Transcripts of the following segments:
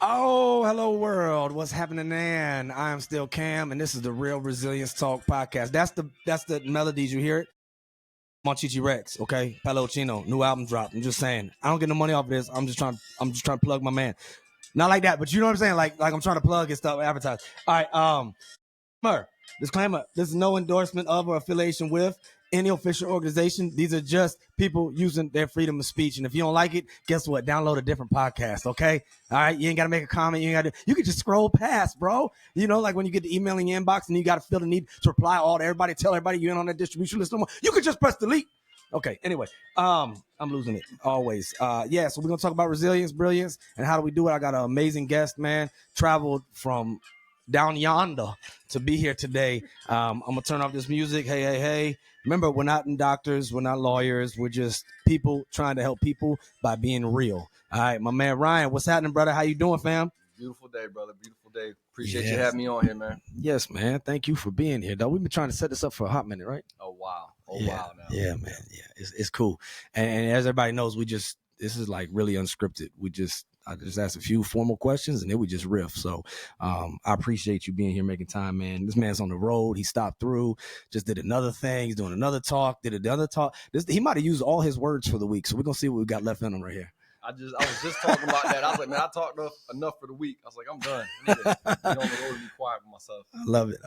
Oh, hello world. What's happening, man? I am still Cam, and this is the Real Resilience Talk podcast. That's the melodies you hear it. Monchichi Rex, okay? Palo Chino, new album dropped. I'm just saying. I don't get no money off of this. I'm just trying to plug my man. Not like that, but you know what I'm saying? Like I'm trying to plug his stuff, advertise. All right, disclaimer, this is no endorsement of or affiliation with any official organization. These are just people using their freedom of speech. And if you don't like it, guess what? Download a different podcast, okay? All right, you ain't got to make a comment. You can just scroll past, bro. You know, like when you get the email in your inbox and you got to feel the need to reply all to everybody, tell everybody you ain't on that distribution list no more. You can just press delete. Okay, anyway, I'm losing it always. Yeah, so we're going to talk about resilience, brilliance, and how do we do it. I got an amazing guest, man. Traveled from down yonder to be here today. I'm gonna turn off this music. Hey. Remember, we're not doctors, we're not lawyers, we're just people trying to help people by being real. All right, my man Ryan, what's happening, brother? How you doing, fam? Beautiful day, brother. Beautiful day. Appreciate you having me on here, man. Yes, man. Thank you for being here, though. We've been trying to set this up for a hot minute, right? Oh wow. Wow now. Yeah, man. Yeah, it's cool. And as everybody knows, this is like really unscripted. I just asked a few formal questions and then we just riff. So I appreciate you being here, making time, man. This man's on the road. He stopped through, just did another thing. He's doing another talk, did another talk. He might have used all his words for the week. So we're going to see what we got left in him right here. I was just talking about that. I was like, man, I talked enough for the week. I was like, I'm done. I need to get on the road and be quiet with myself.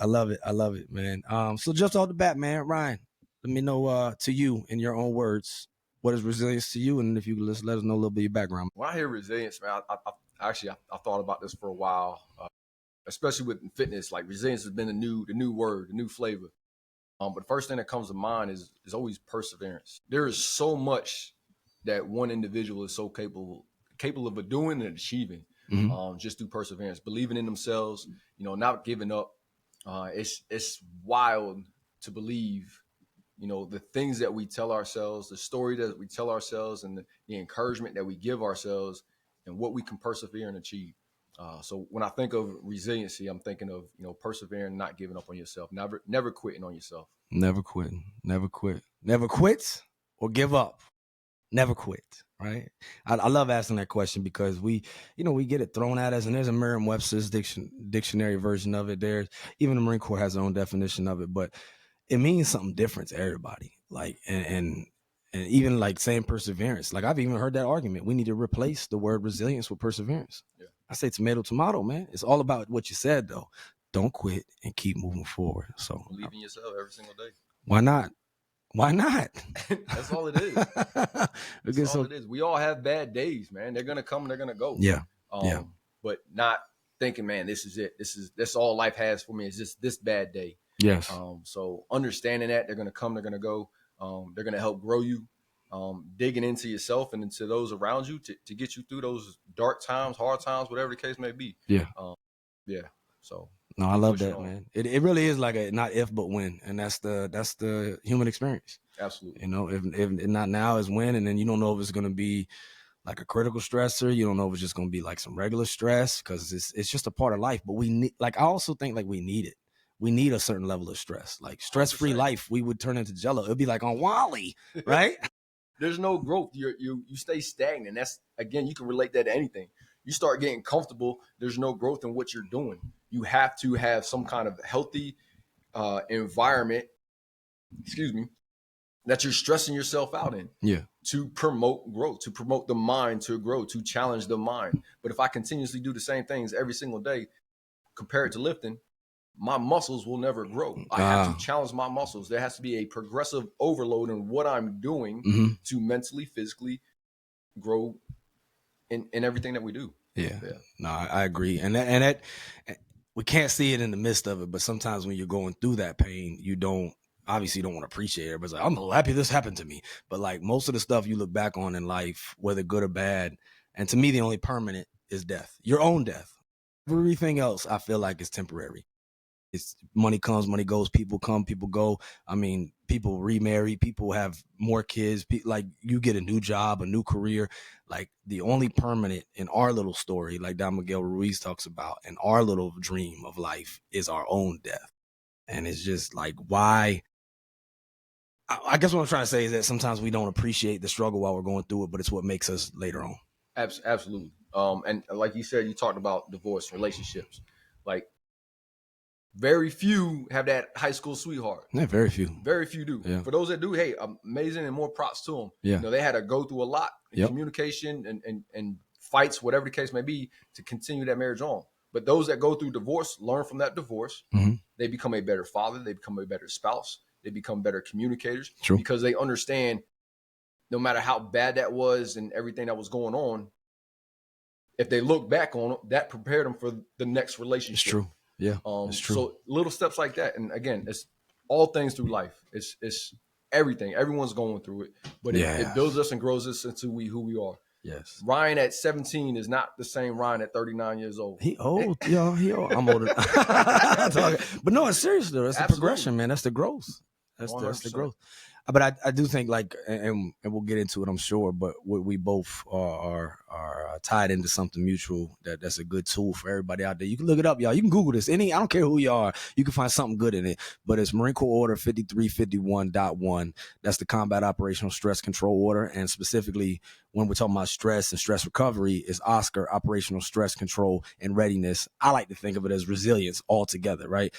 I love it, man. So just off the bat, man, Ryan, let me know to you in your own words, what is resilience to you? And if you could let us know a little bit of your background. When I hear resilience, man, I thought about this for a while, especially with fitness. Like resilience has been the new word, the new flavor. But the first thing that comes to mind is always perseverance. There is so much that one individual is so capable of doing and achieving, just through perseverance, believing in themselves, not giving up. It's wild to believe, the things that we tell ourselves, the story that we tell ourselves, and the encouragement that we give ourselves, and what we can persevere and achieve. So when I think of resiliency, I'm thinking of, persevering, not giving up on yourself, never quitting on yourself. Never quit or give up. Never quit, right? I love asking that question because we get it thrown at us, and there's a Merriam-Webster's dictionary version of it. There's even the Marine Corps has their own definition of it, but it means something different to everybody. Like, and even like saying perseverance. Like I've even heard that argument. We need to replace the word resilience with perseverance. Yeah. I say tomato, man. It's all about what you said, though. Don't quit and keep moving forward. So believe in yourself every single day. Why not? That's all it is. That's all it is. We all have bad days, man. They're gonna come, they're gonna go. Yeah. But not thinking, man, this is it. This all life has for me is just this bad day. Yes. So understanding that they're gonna come, they're gonna go. They're gonna help grow you. Digging into yourself and into those around you to get you through those dark times, hard times, whatever the case may be. Yeah. So. No, I love that, man. It really is like a not if but when, and that's the human experience. Absolutely. If not now is when, and then you don't know if it's going to be like a critical stressor. You don't know if it's just going to be like some regular stress because it's just a part of life. But we need, like, I also think like we need it. We need a certain level of stress, like stress-free life. We would turn into Jello. It'd be like on Wall-E, right? There's no growth. You stay stagnant. That's, again, you can relate that to anything. You start getting comfortable. There's no growth in what you're doing. You have to have some kind of healthy environment, that you're stressing yourself out in. Yeah. To promote growth, to promote the mind to grow, to challenge the mind. But if I continuously do the same things every single day, compared to lifting, my muscles will never grow. I have to challenge my muscles. There has to be a progressive overload in what I'm doing to mentally, physically grow in everything that we do. Yeah. No, I agree. And that we can't see it in the midst of it, but sometimes when you're going through that pain, you don't want to appreciate it. Everybody's like, I'm happy this happened to me. But like most of the stuff you look back on in life, whether good or bad, and to me, the only permanent is death, your own death. Everything else, I feel like is temporary. It's money comes, money goes, people come, people go. I mean, people remarry, people have more kids, like you get a new job, a new career. Like the only permanent in our little story, like Don Miguel Ruiz talks about, and our little dream of life is our own death. And it's just like, why? I guess what I'm trying to say is that sometimes we don't appreciate the struggle while we're going through it, but it's what makes us later on. Absolutely. And like you said, you talked about divorce relationships. Like very few have that high school sweetheart. Yeah, very few. Very few do. Yeah. For those that do, hey, amazing and more props to them. Yeah. You know, they had to go through a lot in Yep. communication and fights, whatever the case may be, to continue that marriage on. But those that go through divorce learn from that divorce. Mm-hmm. They become a better father. They become a better spouse. They become better communicators. True. Because they understand no matter how bad that was and everything that was going on, if they look back on it, that prepared them for the next relationship. It's true. Yeah, it's true. So little steps like that. And again, it's all things through life. It's everything. Everyone's going through it. But it builds us and grows us into who we are. Yes. Ryan at 17 is not the same Ryan at 39 years old. He old. Yeah, he old. I'm older. But no, it's serious though. That's the progression, man. That's the growth. That's the growth. But I do think like, and we'll get into it, I'm sure, but we both are tied into something mutual that's a good tool for everybody out there. You can look it up, y'all. You can Google this. I don't care who you are. You can find something good in it. But it's Marine Corps Order 5351.1. That's the Combat Operational Stress Control Order. And specifically, when we're talking about stress and stress recovery, is OSCR, Operational Stress Control and Readiness. I like to think of it as resilience altogether, right?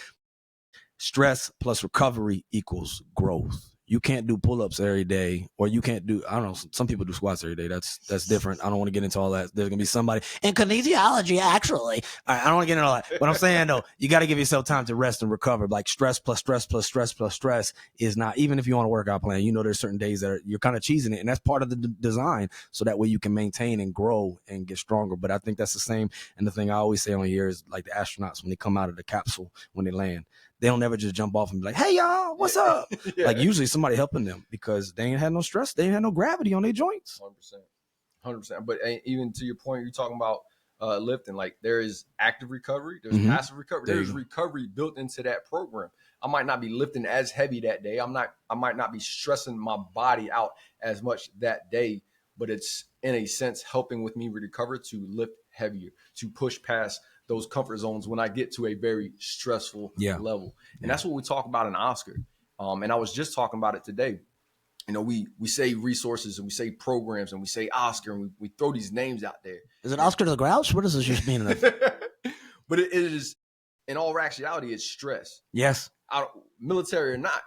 Stress plus recovery equals growth. You can't do pull-ups every day, or you can't do, I don't know, some people do squats every day. That's different. I don't want to get into all that. There's going to be somebody in kinesiology, actually. I don't want to get into all that. What I'm saying, though, you got to give yourself time to rest and recover. Like stress plus stress plus stress plus stress is not, even if you're on a workout plan, there's certain days that you're kind of cheesing it, and that's part of the design, so that way you can maintain and grow and get stronger. But I think that's the same. And the thing I always say on here is like the astronauts, when they come out of the capsule, when they land, they don't ever just jump off and be like, hey, y'all, what's up? Yeah. Like usually somebody helping them because they ain't had no stress. They ain't had no gravity on their joints. 100%. But even to your point, you're talking about lifting, like there is active recovery. There's passive recovery. There's recovery built into that program. I might not be lifting as heavy that day. I might not be stressing my body out as much that day, but it's in a sense helping with me recover to lift heavier, to push past those comfort zones when I get to a very stressful level. And that's what we talk about in OSCR. And I was just talking about it today. We say resources and we say programs and we say OSCR and we throw these names out there. Is it Oscar the Grouch? What does this just mean? But it is, in all actuality, it's stress. Yes. Military or not,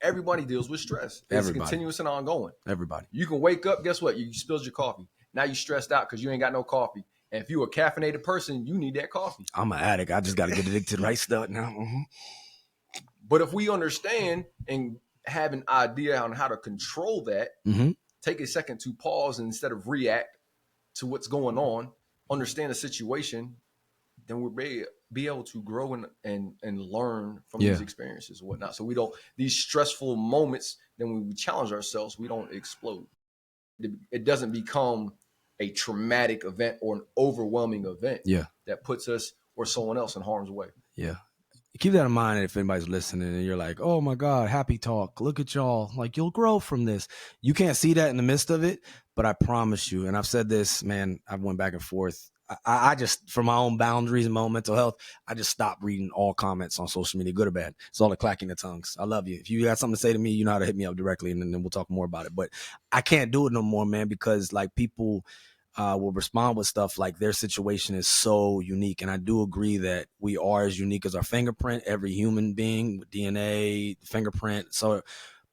everybody deals with stress. It's continuous and ongoing. Everybody. You can wake up, guess what? You spilled your coffee. Now you're stressed out because you ain't got no coffee. And if you're a caffeinated person, you need that coffee. I'm an addict. I just got to get addicted to the right stuff now. Mm-hmm. But if we understand and have an idea on how to control that, take a second to pause and instead of react to what's going on, understand the situation, then we'll be able to grow and learn from these experiences and whatnot. So we don't, these stressful moments, then when we challenge ourselves, we don't explode. It doesn't become a traumatic event or an overwhelming event that puts us or someone else in harm's way. Yeah. Keep that in mind if anybody's listening and you're like, oh my God, happy talk. Look at y'all. Like, you'll grow from this. You can't see that in the midst of it, but I promise you, and I've said this, man, I've went back and forth. I just, for my own boundaries and my own mental health, I just stopped reading all comments on social media, good or bad. It's all the clacking the tongues. I love you. If you got something to say to me, you know how to hit me up directly, and then we'll talk more about it. But I can't do it no more, man, because like people will respond with stuff like their situation is so unique. And I do agree that we are as unique as our fingerprint, every human being with DNA, fingerprint.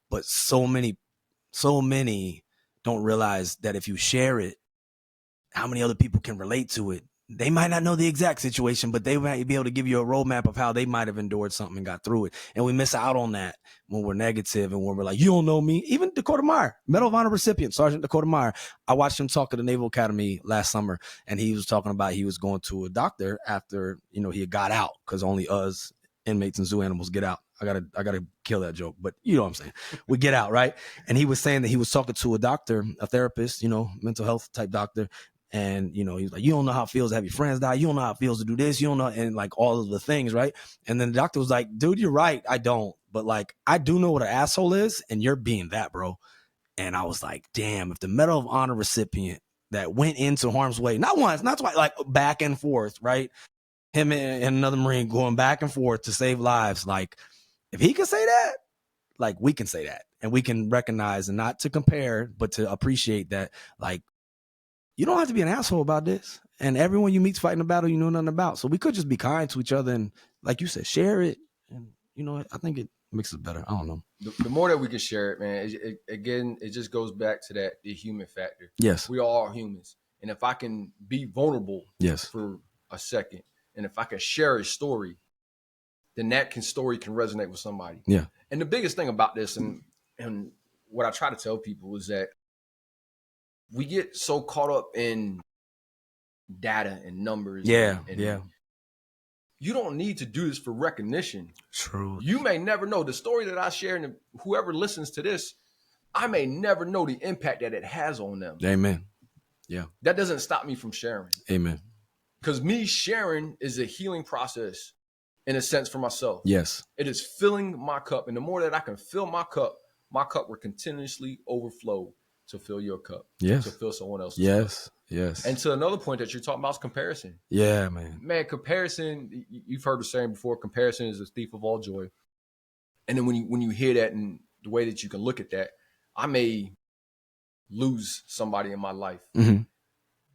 But so many don't realize that if you share it, how many other people can relate to it. They might not know the exact situation, but they might be able to give you a roadmap of how they might have endured something and got through it. And we miss out on that when we're negative and when we're like, you don't know me. Even Dakota Meyer, Medal of Honor recipient, Sergeant Dakota Meyer. I watched him talk at the Naval Academy last summer, and he was talking about he was going to a doctor after, he had got out, because only us inmates and zoo animals get out. I gotta kill that joke, but you know what I'm saying. We get out, right? And he was saying that he was talking to a doctor, a therapist, mental health type doctor. And, he was like, you don't know how it feels to have your friends die. You don't know how it feels to do this. You don't know. And like all of the things. Right. And then the doctor was like, dude, you're right. I don't. But like, I do know what an asshole is. And you're being that, bro. And I was like, damn, if the Medal of Honor recipient that went into harm's way, not once, not twice, like back and forth. Right. Him and another Marine going back and forth to save lives. Like, if he can say that, like, we can say that. And we can recognize, and not to compare, but to appreciate that, like, you don't have to be an asshole about this. And everyone you meet's fighting a battle you know nothing about. So we could just be kind to each other and, like you said, share it. And I think it makes it better. I don't know. The more that we can share it, man, it just goes back to the human factor. Yes. We all are humans. And if I can be vulnerable yes. for a second, and if I can share a story, then story can resonate with somebody. Yeah. And the biggest thing about this, and what I try to tell people, is that we get so caught up in data and numbers. Yeah. And you don't need to do this for recognition. True. You may never know the story that I share, and whoever listens to this, I may never know the impact that it has on them. Amen. Yeah. That doesn't stop me from sharing. Amen. Because me sharing is a healing process in a sense for myself. Yes. It is filling my cup. And the more that I can fill my cup will continuously overflow to fill your cup. Yes. To fill someone else's yes. cup. Yes. And to another point that you're talking about is comparison. Yeah, man. Man, comparison, you've heard the saying before, comparison is the thief of all joy. And then when you hear that and the way that you can look at that, I may lose somebody in my life. Mm-hmm.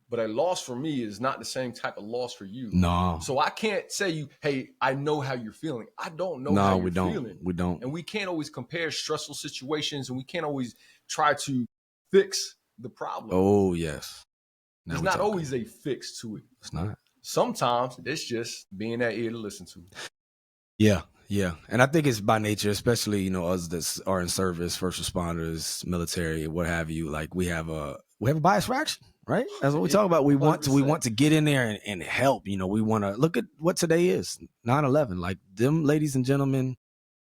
But a loss for me is not the same type of loss for you. No. So I can't say hey, I know how you're feeling. I don't know how you're feeling. We don't. And we can't always compare stressful situations, and we can't always try to fix the problem. Oh, yes. There's not always a fix to it. It's not. Sometimes it's just being that ear to listen to. Yeah. Yeah. And I think it's by nature, especially, us that are in service, first responders, military, what have you, like we have a bias reaction, right? That's what we talk about. We want to get in there and help. We want to look at what today is 9/11. Like them ladies and gentlemen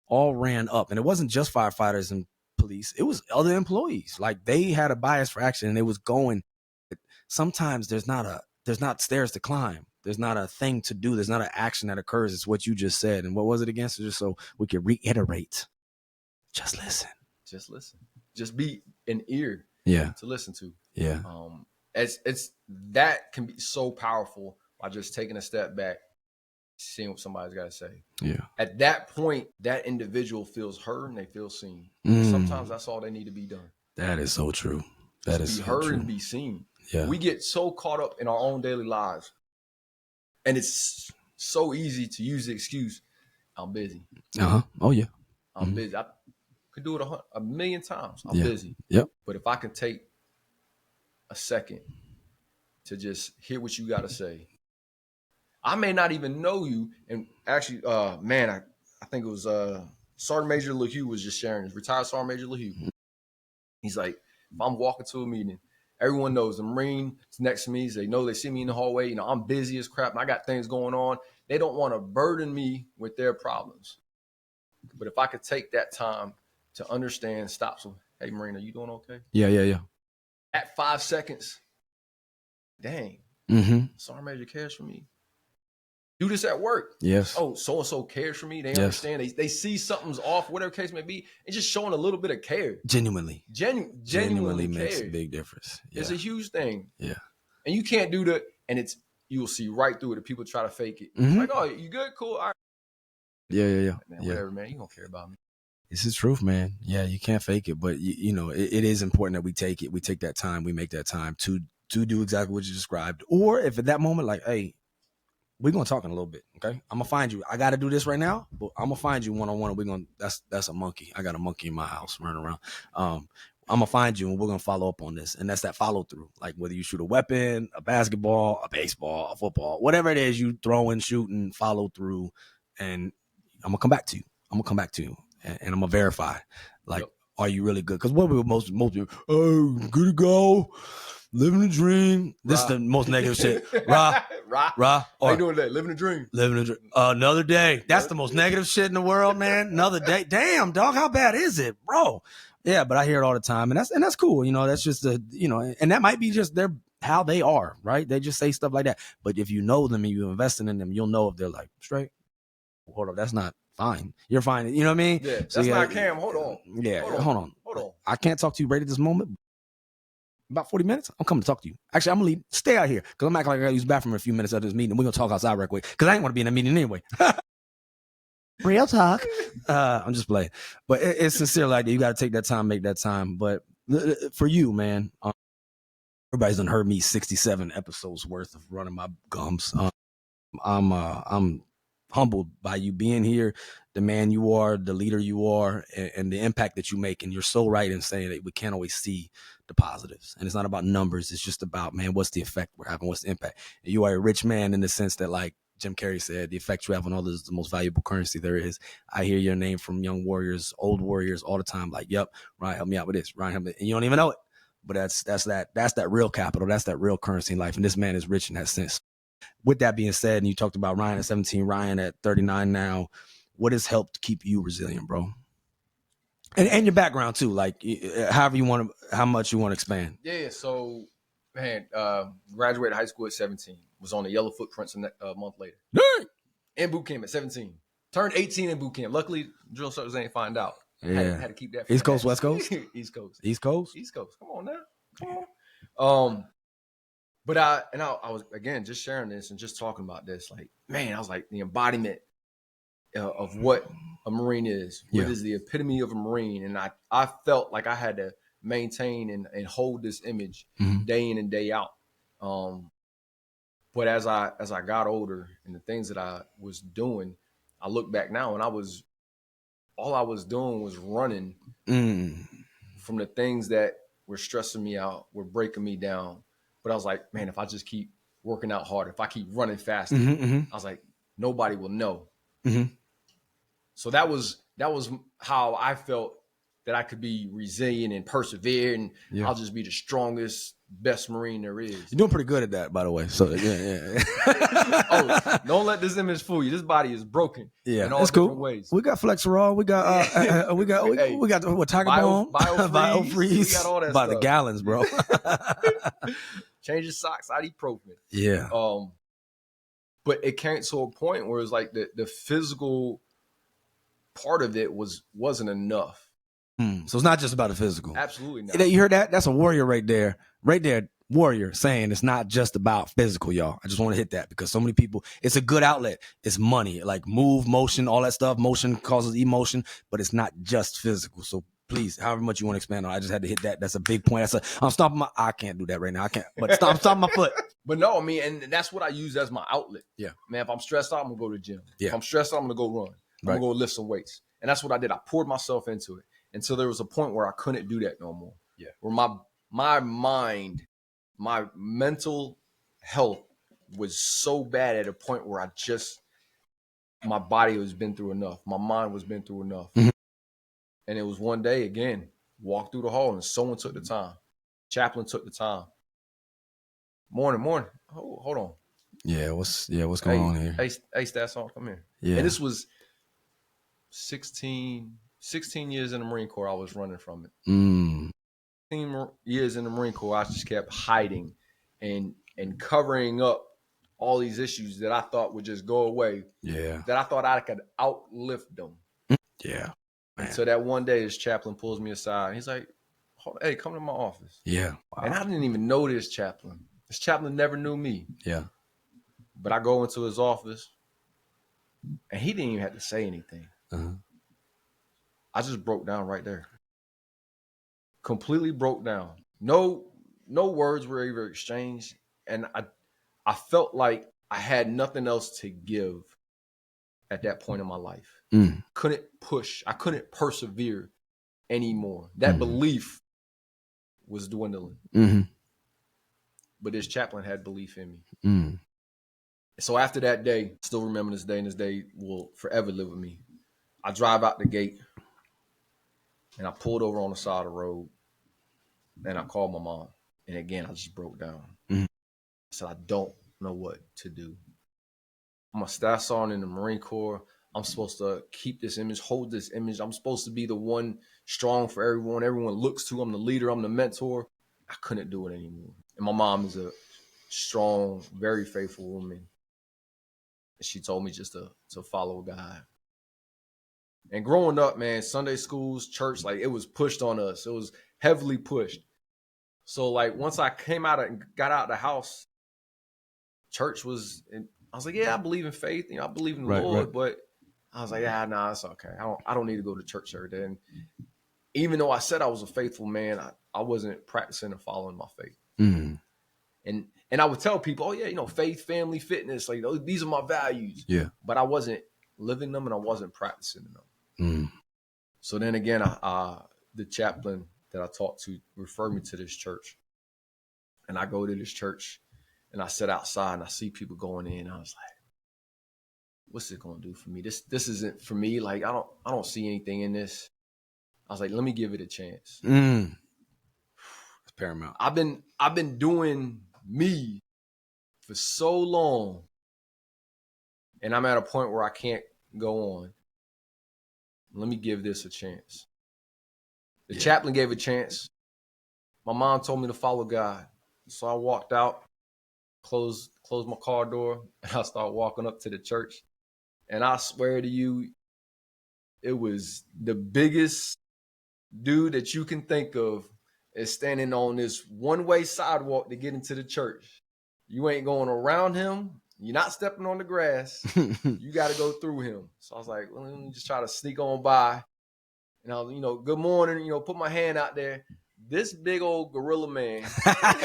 all ran up, and it wasn't just firefighters and police. It was other employees. Like they had a bias for action and it was going. Sometimes there's not stairs to climb. There's not a thing to do. There's not an action that occurs. It's what you just said. And what was it again? So just so we could reiterate. Just listen. Just listen. Just be an ear. Yeah. To listen to. Yeah. It's that can be so powerful by just taking a step back, seeing what somebody's got to say. Yeah. At that point, that individual feels heard and they feel seen. Sometimes that's all they need to be done. That is so true. That is be so heard true. And be seen. Yeah. We get so caught up in our own daily lives, and it's so easy to use the excuse, I'm busy. Oh, yeah. I'm busy. I could do it a million times. I'm busy. Yep. But if I can take a second to just hear what you got to say, I may not even know you. And actually, I think it was Sergeant Major LaHue was just sharing this. Retired Sergeant Major LaHue. He's like, if I'm walking to a meeting, everyone knows the Marine is next to me. They know they see me in the hallway. I'm busy as crap and I got things going on. They don't want to burden me with their problems. But if I could take that time to understand, stop. So, hey, Marine, are you doing okay? Yeah. At 5 seconds, dang, Sergeant Major cares for me. Do this at work. Yes. Oh, so-and-so cares for me. They understand. They see something's off, whatever case may be. It's just showing a little bit of care. Genuinely makes care. a big difference. Yeah. It's a huge thing. Yeah. And you can't do that. And you will see right through it if people try to fake it. Like, oh, you good? Cool. All right. Yeah. Man, whatever, man. You don't care about me. It's the truth, man. Yeah, you can't fake it. But, it is important that we take it. We take that time. We make that time to do exactly what you described. Or if at that moment, like, hey, we're going to talk in a little bit, okay? I'm going to find you. I got to do this right now, but I'm going to find you one-on-one. That's a monkey. I got a monkey in my house running around. I'm going to find you, and we're going to follow up on this. And that's that follow-through. Like whether you shoot a weapon, a basketball, a baseball, a football, whatever it is you throwing, shooting, follow through, and I'm going to come back to you. And I'm going to verify, like, Are you really good? Because what we most people, oh, good to go. Living a dream. This is the most negative shit. Rah. How you doing today? Living a dream. Another day. That's the most negative shit in the world, man. Another day. Damn, dog. How bad is it, bro? Yeah, but I hear it all the time, and that's cool. That's just and that might be just how they are, right? They just say stuff like that. But if you know them and you're investing in them, you'll know if they're like straight. Hold up, that's not fine. You're fine. You know what I mean? Yeah, that's not Cam. Hold on. Yeah, hold on. I can't talk to you right at this moment. About 40 minutes, I'm coming to talk to you. Actually, I'm going to leave. Stay out here because I'm acting like I got to use the bathroom in a few minutes after this meeting. We're going to talk outside right quick because I ain't want to be in a meeting anyway. Real talk. I'm just playing. But it's sincere like that. You got to take that time, make that time. But for you, man, Everybody's done heard me 67 episodes worth of running my gums. I'm humbled by you being here, the man you are, the leader you are, and the impact that you make. And you're so right in saying that we can't always see the positives. And it's not about numbers. It's just about, man, what's the effect we're having? What's the impact? And you are a rich man in the sense that, like Jim Carrey said, the effect you have on others is the most valuable currency there is. I hear your name from young warriors, old warriors all the time. Like, yep, Ryan, help me out with this. Ryan, help me. And you don't even know it. But that's that real capital. That's that real currency in life. And this man is rich in that sense. With that being said, and you talked about Ryan at 17, Ryan at 39 now, what has helped keep you resilient, bro? And your background too, like however you want to, how much you want to expand. Yeah, so man, graduated high school at 17. Was on the Yellow Footprints a month later. In boot camp at 17. Turned 18 in boot camp. Luckily, drill sergeants ain't find out. Yeah. Had to keep that. East Coast, West Coast? East Coast. East Coast? East Coast. Come on now. Come on. But I was, again, just sharing this and just talking about this. Like, man, I was like the embodiment of what a Marine is. What is the epitome of a Marine? And I felt like I had to maintain and hold this image day in and day out. But as I got older and the things that I was doing, I look back now and all I was doing was running from the things that were stressing me out, were breaking me down. But I was like, man, if I just keep working out hard, if I keep running faster, I was like, nobody will know. So that was how I felt that I could be resilient and persevere, and I'll just be the strongest, best Marine there is. You're doing pretty good at that, by the way. So yeah. Oh, don't let this image fool you. This body is broken. Yeah, in all that's different cool. ways. We got Flexerol. We got we got what, Tiger Balm, BioFreeze. We got all that by stuff. the gallons, bro. Change your socks, ibuprofen. Yeah. But it came to a point where it's like the physical part of it wasn't enough. So it's not just about the physical. Absolutely not. You heard that? That's a warrior right there. Right there, warrior saying it's not just about physical, y'all. I just want to hit that because so many people, it's a good outlet. It's money, like move, motion, all that stuff. Motion causes emotion, but it's not just physical. So please, however much you want to expand on, I just had to hit that. That's a big point. I'm stomping I can't do that right now. I can't, but I'm stomping my foot. But no, I mean, and that's what I use as my outlet. Yeah. Man, if I'm stressed out, I'm going to go to the gym. Yeah. If I'm stressed out, I'm going to go run. I'm going to go lift some weights. And that's what I did. I poured myself into it. And so there was a point where I couldn't do that no more. Yeah. Where my mind, my mental health was so bad at a point where my body was been through enough. My mind was been through enough. And it was one day, again, walked through the hall and someone took the time. Chaplain took the time. Morning. Oh, hold on. Yeah, what's going on here? Hey, Stats on, come here. Yeah. And this was 16 years in the Marine Corps, I was running from it. 16 years in the Marine Corps, I just kept hiding and covering up all these issues that I thought would just go away. Yeah. That I thought I could outlift them. Yeah. Man. And so that one day, his chaplain pulls me aside. He's like, hey, come to my office. Yeah. Wow. And I didn't even know this chaplain. This chaplain never knew me. Yeah. But I go into his office, and he didn't even have to say anything. I just broke down right there. Completely broke down. No words were ever exchanged. And I felt like I had nothing else to give at that point in my life. Couldn't push. I couldn't persevere anymore. That belief was dwindling. But this chaplain had belief in me. So after that day, still remember this day, and this day will forever live with me. I drive out the gate, and I pulled over on the side of the road, and I called my mom. And again, I just broke down. I said, I don't know what to do. I'm a staff sergeant in the Marine Corps. I'm supposed to keep this image, hold this image. I'm supposed to be the one strong for everyone. Everyone looks to. I'm the leader. I'm the mentor. I couldn't do it anymore. And my mom is a strong, very faithful woman. She told me just to follow God. And growing up, man, Sunday schools, church, like it was pushed on us. It was heavily pushed. So like once I came out and got out of the house, church was, and I was like, yeah, I believe in faith. I believe in the Lord, but I was like, yeah, nah, it's okay. I don't need to go to church every day. And even though I said I was a faithful man, I wasn't practicing and following my faith. And I would tell people, oh yeah, faith, family, fitness, like these are my values. Yeah. But I wasn't living them and I wasn't practicing them. So then again, the chaplain that I talked to referred me to this church. And I go to this church and I sit outside and I see people going in. I was like, what's it gonna do for me? This isn't for me. Like I don't see anything in this. I was like, let me give it a chance. It's paramount. I've been doing me for so long, and I'm at a point where I can't go on. Let me give this a chance. The chaplain gave a chance. My mom told me to follow God. So I walked out, closed my car door, and I started walking up to the church. And I swear to you, it was the biggest dude that you can think of is standing on this one-way sidewalk to get into the church. You ain't going around him. You're not stepping on the grass. You got to go through him. So I was like, well, let me just try to sneak on by. And I was, good morning, put my hand out there. This big old gorilla man.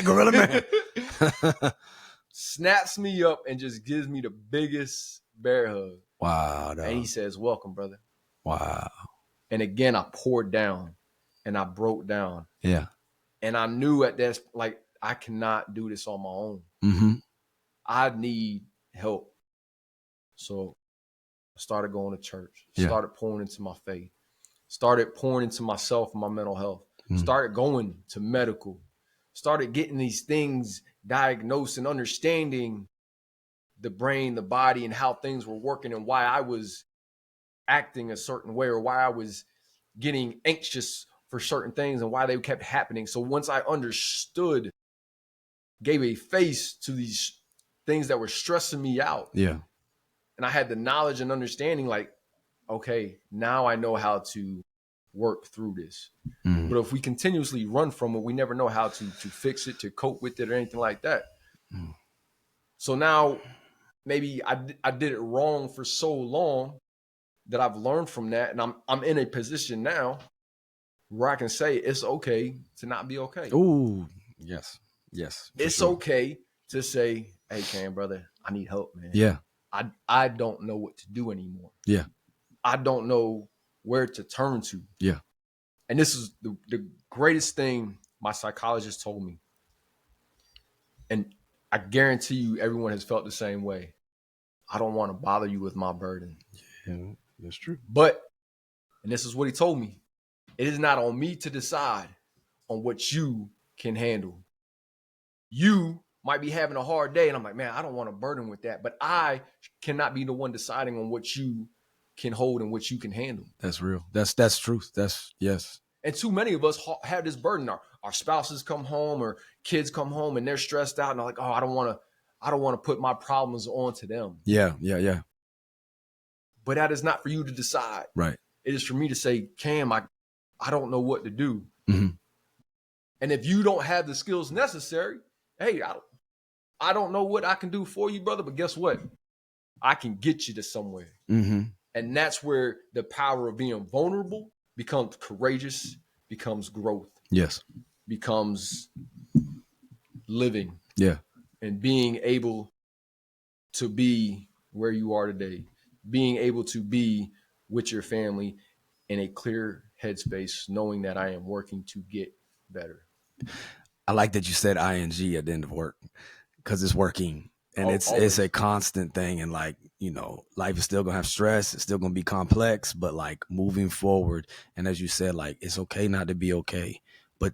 Gorilla man. Snaps me up and just gives me the biggest bear hug. Wow. Dog. And he says, welcome, brother. Wow. And again, I poured down and I broke down. Yeah. And I knew at that, like, I cannot do this on my own. Mm-hmm. I need help. So I started going to church, started pouring into my faith, started pouring into myself and my mental health, started going to medical, started getting these things diagnosed and understanding the brain, the body, and how things were working and why I was acting a certain way or why I was getting anxious for certain things and why they kept happening. So once I understood, gave a face to these things that were stressing me out. Yeah. And I had the knowledge and understanding, like, okay, now I know how to work through this. But if we continuously run from it, we never know how to fix it, to cope with it or anything like that. So now maybe I did it wrong for so long that I've learned from that. And I'm in a position now where I can say it's okay to not be okay. Ooh, yes. Yes. It's okay to say, hey, Cam, brother, I need help, man. Yeah. I don't know what to do anymore. Yeah. I don't know where to turn to. Yeah. And this is the greatest thing my psychologist told me. And I guarantee you everyone has felt the same way. I don't want to bother you with my burden. Yeah, that's true. But, and this is what he told me, it is not on me to decide on what you can handle. You might be having a hard day, and I'm like, man, I don't want to burden with that. But I cannot be the one deciding on what you can hold and what you can handle. That's real. That's truth. That's yes. And too many of us have this burden. Our spouses come home or kids come home and they're stressed out and they're like, oh, I don't want to put my problems onto them. Yeah. But that is not for you to decide. Right. It is for me to say, Cam, I don't know what to do. Mm-hmm. And if you don't have the skills necessary, hey, I don't know what I can do for you, brother, but guess what? I can get you to somewhere. Mm-hmm. And that's where the power of being vulnerable becomes courageous, becomes growth. Yes. Becomes living. Yeah. And being able to be where you are today. Being able to be with your family in a clear headspace, knowing that I am working to get better. I like that you said ing at the end of work because it's working. And it's a constant thing. And like, life is still going to have stress. It's still going to be complex, but like moving forward. And as you said, like, it's okay not to be okay. But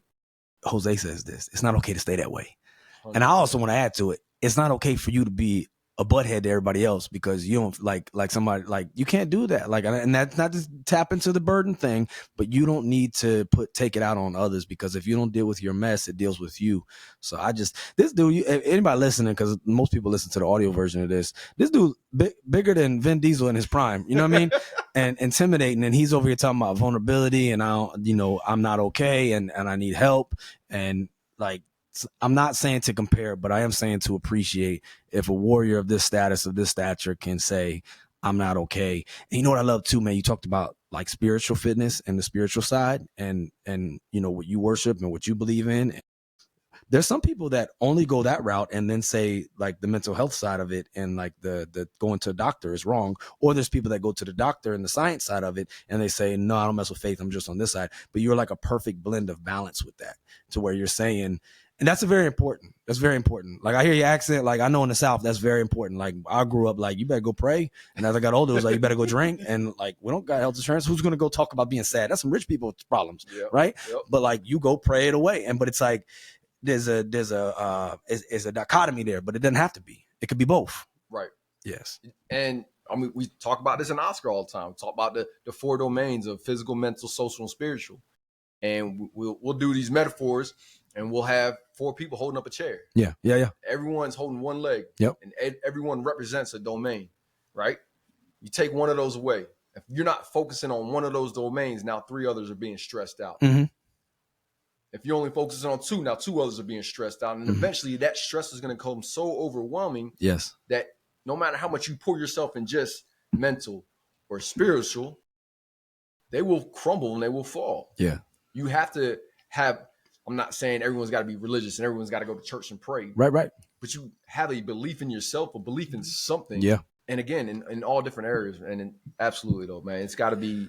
Jose says this, it's not okay to stay that way. 100%. And I also want to add to it. It's not okay for you to be a butthead to everybody else because you don't like somebody, like you can't do that. Like, and that's not to tap into the burden thing, but you don't need to take it out on others because if you don't deal with your mess, it deals with you. So this dude, anybody listening, because most people listen to the audio version of this dude bigger than Vin Diesel in his prime, you know what I mean? And intimidating. And he's over here talking about vulnerability and I'm not okay. And I need help. And like, I'm not saying to compare, but I am saying to appreciate if a warrior of this status, of this stature can say, I'm not okay. And you know what I love too, man? You talked about like spiritual fitness and the spiritual side and what you worship and what you believe in. there's some people that only go that route and then say like the mental health side of it and like the going to a doctor is wrong. Or there's people that go to the doctor and the science side of it and they say, no, I don't mess with faith. I'm just on this side. But you're like a perfect blend of balance with that, to where you're saying, and that's very important. That's very important. Like I hear your accent. Like I know in the South, that's very important. Like I grew up like, you better go pray. And as I got older, it was like, you better go drink. And like, we don't got health insurance. Who's going to go talk about being sad? That's some rich people's problems. Yep. Right. Yep. But like you go pray it away. But it's like, there's a dichotomy there, but it doesn't have to be. It could be both. Right. Yes. And I mean, we talk about this in Oscar all the time. We talk about the 4 domains of physical, mental, social, and spiritual. And we'll do these metaphors, and we'll have 4 people holding up a chair. Yeah. Everyone's holding one leg. Yep. And everyone represents a domain, right? You take one of those away. If you're not focusing on one of those domains, now 3 others are being stressed out. Mm-hmm. If you're only focusing on 2, now 2 others are being stressed out. And eventually that stress is going to become so overwhelming that no matter how much you pour yourself in just mental or spiritual, they will crumble and they will fall. Yeah. You have to have, I'm not saying everyone's got to be religious and everyone's got to go to church and pray. Right. But you have a belief in yourself, a belief in something. Yeah. And again, in all different areas. And absolutely though, man, it's got to be,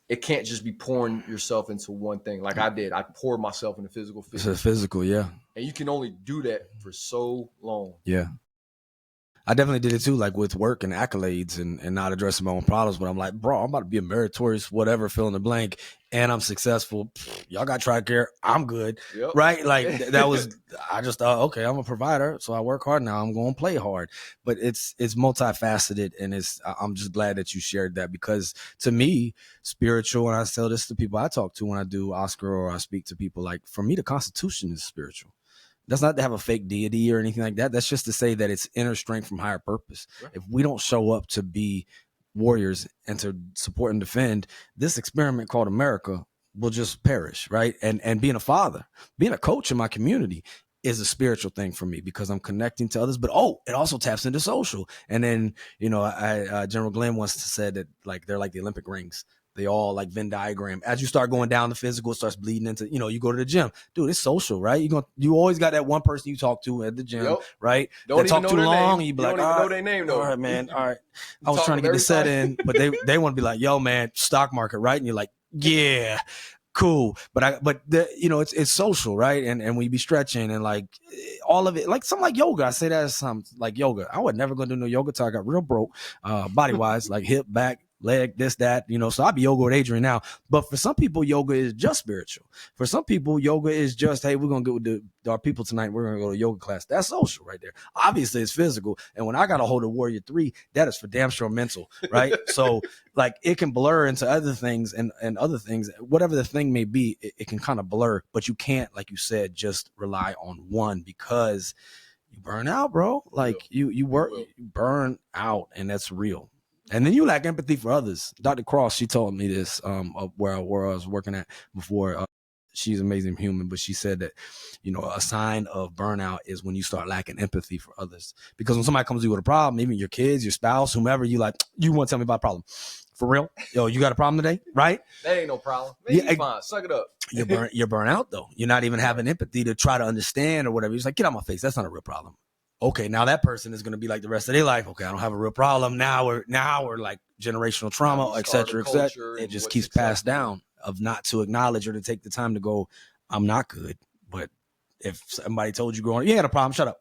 it can't just be pouring yourself into one thing. Like I did. I poured myself into physical. It's a physical, yeah. And you can only do that for so long. Yeah. I definitely did it too, like with work and accolades and not addressing my own problems. But I'm like, bro, I'm about to be a meritorious, whatever, fill in the blank, and I'm successful. Y'all got TRICARE. I'm good. Yep. Right? Like that was, I just thought, okay, I'm a provider, so I work hard now. I'm going to play hard. But it's multifaceted, and I'm just glad that you shared that, because to me, spiritual, and I tell this to people I talk to when I do Oscar or I speak to people, like for me, the Constitution is spiritual. That's not to have a fake deity or anything like that. That's just to say that it's inner strength from higher purpose. Right. If we don't show up to be warriors and to support and defend, this experiment called America will just perish, right? And being a father, being a coach in my community is a spiritual thing for me, because I'm connecting to others, but it also taps into social. And then, General Glenn once said that like they're like the Olympic rings. They all like Venn diagram. As you start going down the physical, it starts bleeding into, you go to the gym. Dude, it's social, right? You always got that one person you talk to at the gym, right? Don't that talk too long, and you be like, don't even know their name, though. All right, man. All right. I was trying to get the set in, but they want to be like, yo, man, stock market, right? And you're like, yeah, cool. But it's social, right? And when you be stretching and like all of it, like something like yoga. I say that as something like yoga. I was never going to do no yoga till I got real broke, body wise, like hip, back, leg, this, that, so I be yoga with Adrian now. But for some people, yoga is just spiritual. For some people, yoga is just, hey, we're going to get with our people tonight. We're going to go to yoga class. That's social right there. Obviously, it's physical. And when I got a hold of Warrior 3, that is for damn sure mental, right? So like it can blur into other things and other things, whatever the thing may be, it can kind of blur. But you can't, like you said, just rely on one, because you burn out, bro. Like you burn out, and that's real. And then you lack empathy for others. Dr. Cross, she told me this where I was working at before. She's an amazing human, but she said that, a sign of burnout is when you start lacking empathy for others. Because when somebody comes to you with a problem, even your kids, your spouse, whomever, you want to tell me about a problem. For real? Yo, you got a problem today? Right? That ain't no problem. Man, you fine. Suck it up. You're burnt out, though. You're not even having empathy to try to understand or whatever. You're just like, get out my face. That's not a real problem. Okay, now that person is going to be like the rest of their life. Okay, I don't have a real problem. Now we're like generational trauma, et cetera, et cetera. It just keeps passed down of not to acknowledge or to take the time to go, I'm not good. But if somebody told you growing up, you had a problem, shut up.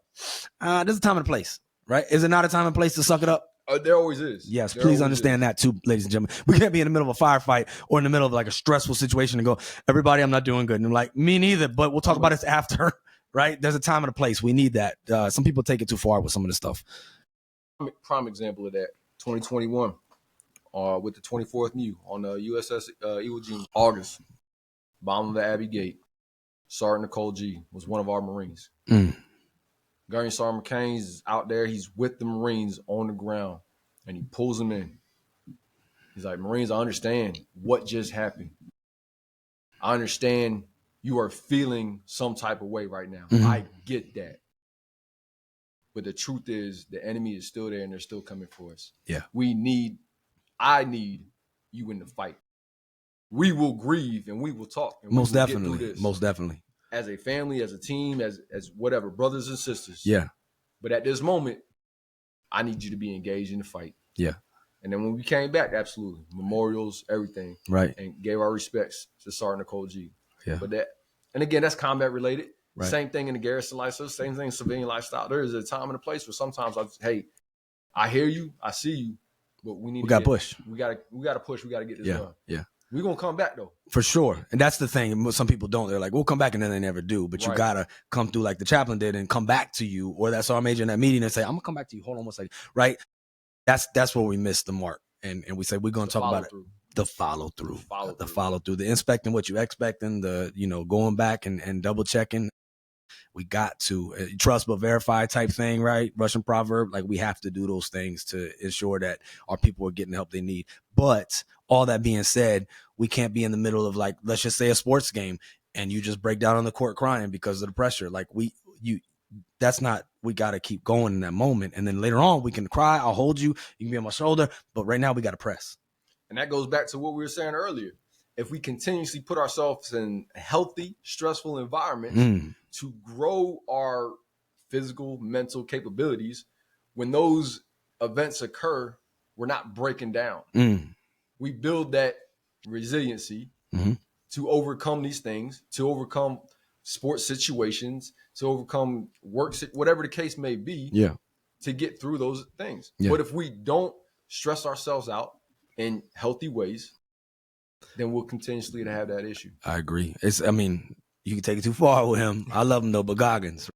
There's a time and a place, right? Is it not a time and place to suck it up? There always is. Yes, please understand that too, ladies and gentlemen. We can't be in the middle of a firefight or in the middle of like a stressful situation and go, everybody, I'm not doing good. And I'm like, me neither, but we'll talk about this after. Right? There's a time and a place. We need that. Some people take it too far with some of this stuff. Prime example of that, 2021, with the 24th MEU on the USS Iwo Jima, August, bomb of the Abbey Gate. Sergeant Nicole G was one of our Marines. Gunnery Sergeant McCain is out there. He's with the Marines on the ground, and he pulls them in. He's like, Marines, I understand what just happened. I understand you are feeling some type of way right now. I get that. But the truth is the enemy is still there and they're still coming for us. Yeah. I need you in the fight. We will grieve and we will talk. And Most definitely. as a family, as a team, as whatever, brothers and sisters. Yeah. But at this moment, I need you to be engaged in the fight. Yeah. And then when we came back, absolutely. Memorials, everything. Right. And gave our respects to Sergeant Nicole G. Yeah. But and again, that's combat related. Right. Same thing in the garrison lifestyle, same thing in civilian lifestyle. There is a time and a place where sometimes I hear you, I see you, but we gotta push. We gotta push. We gotta get this done. Yeah. We're gonna come back though. For sure. And that's the thing. Some people don't. They're like, we'll come back, and then they never do. But you gotta come through like the chaplain did and come back to you, or that sergeant major in that meeting and say, I'm gonna come back to you. Hold on one second. Right. That's where we missed the mark. And we say we're gonna talk about it. The follow through. The inspecting what you expecting, the going back and double checking. We got to trust but verify type thing, right? Russian proverb. Like, we have to do those things to ensure that our people are getting the help they need. But all that being said, we can't be in the middle of, like, let's just say a sports game and you just break down on the court crying because of the pressure. Like, we got to keep going in that moment. And then later on we can cry. I'll hold you. You can be on my shoulder. But right now we got to press. And that goes back to what we were saying earlier. If we continuously put ourselves in healthy, stressful environments to grow our physical, mental capabilities, when those events occur, we're not breaking down. We build that resiliency to overcome these things, to overcome sports situations, to overcome work, whatever the case may be, to get through those things. But if we don't stress ourselves out in healthy ways, then we'll continuously have that issue. I agree. You can take it too far with him. I love him though, but Goggins,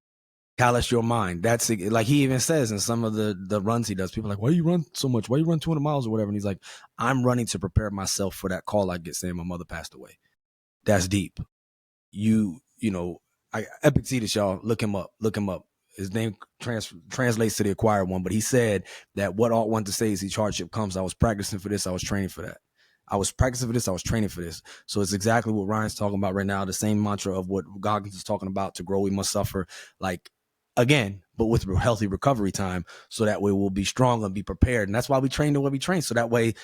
callous your mind. That's like he even says in some of the runs he does. People are like, why you run so much? Why you run 200 miles or whatever? And he's like, I'm running to prepare myself for that call I get saying my mother passed away. That's deep. Epictetus, y'all, look him up. His name translates to the acquired one, but he said that what ought one to say is each hardship comes. I was practicing for this. I was training for that. I was practicing for this. I was training for this. So it's exactly what Ryan's talking about right now. The same mantra of what Goggins is talking about. To grow, we must suffer. Like, again, but with healthy recovery time. So that way we'll be strong and be prepared. And that's why we train the way we train. So that way,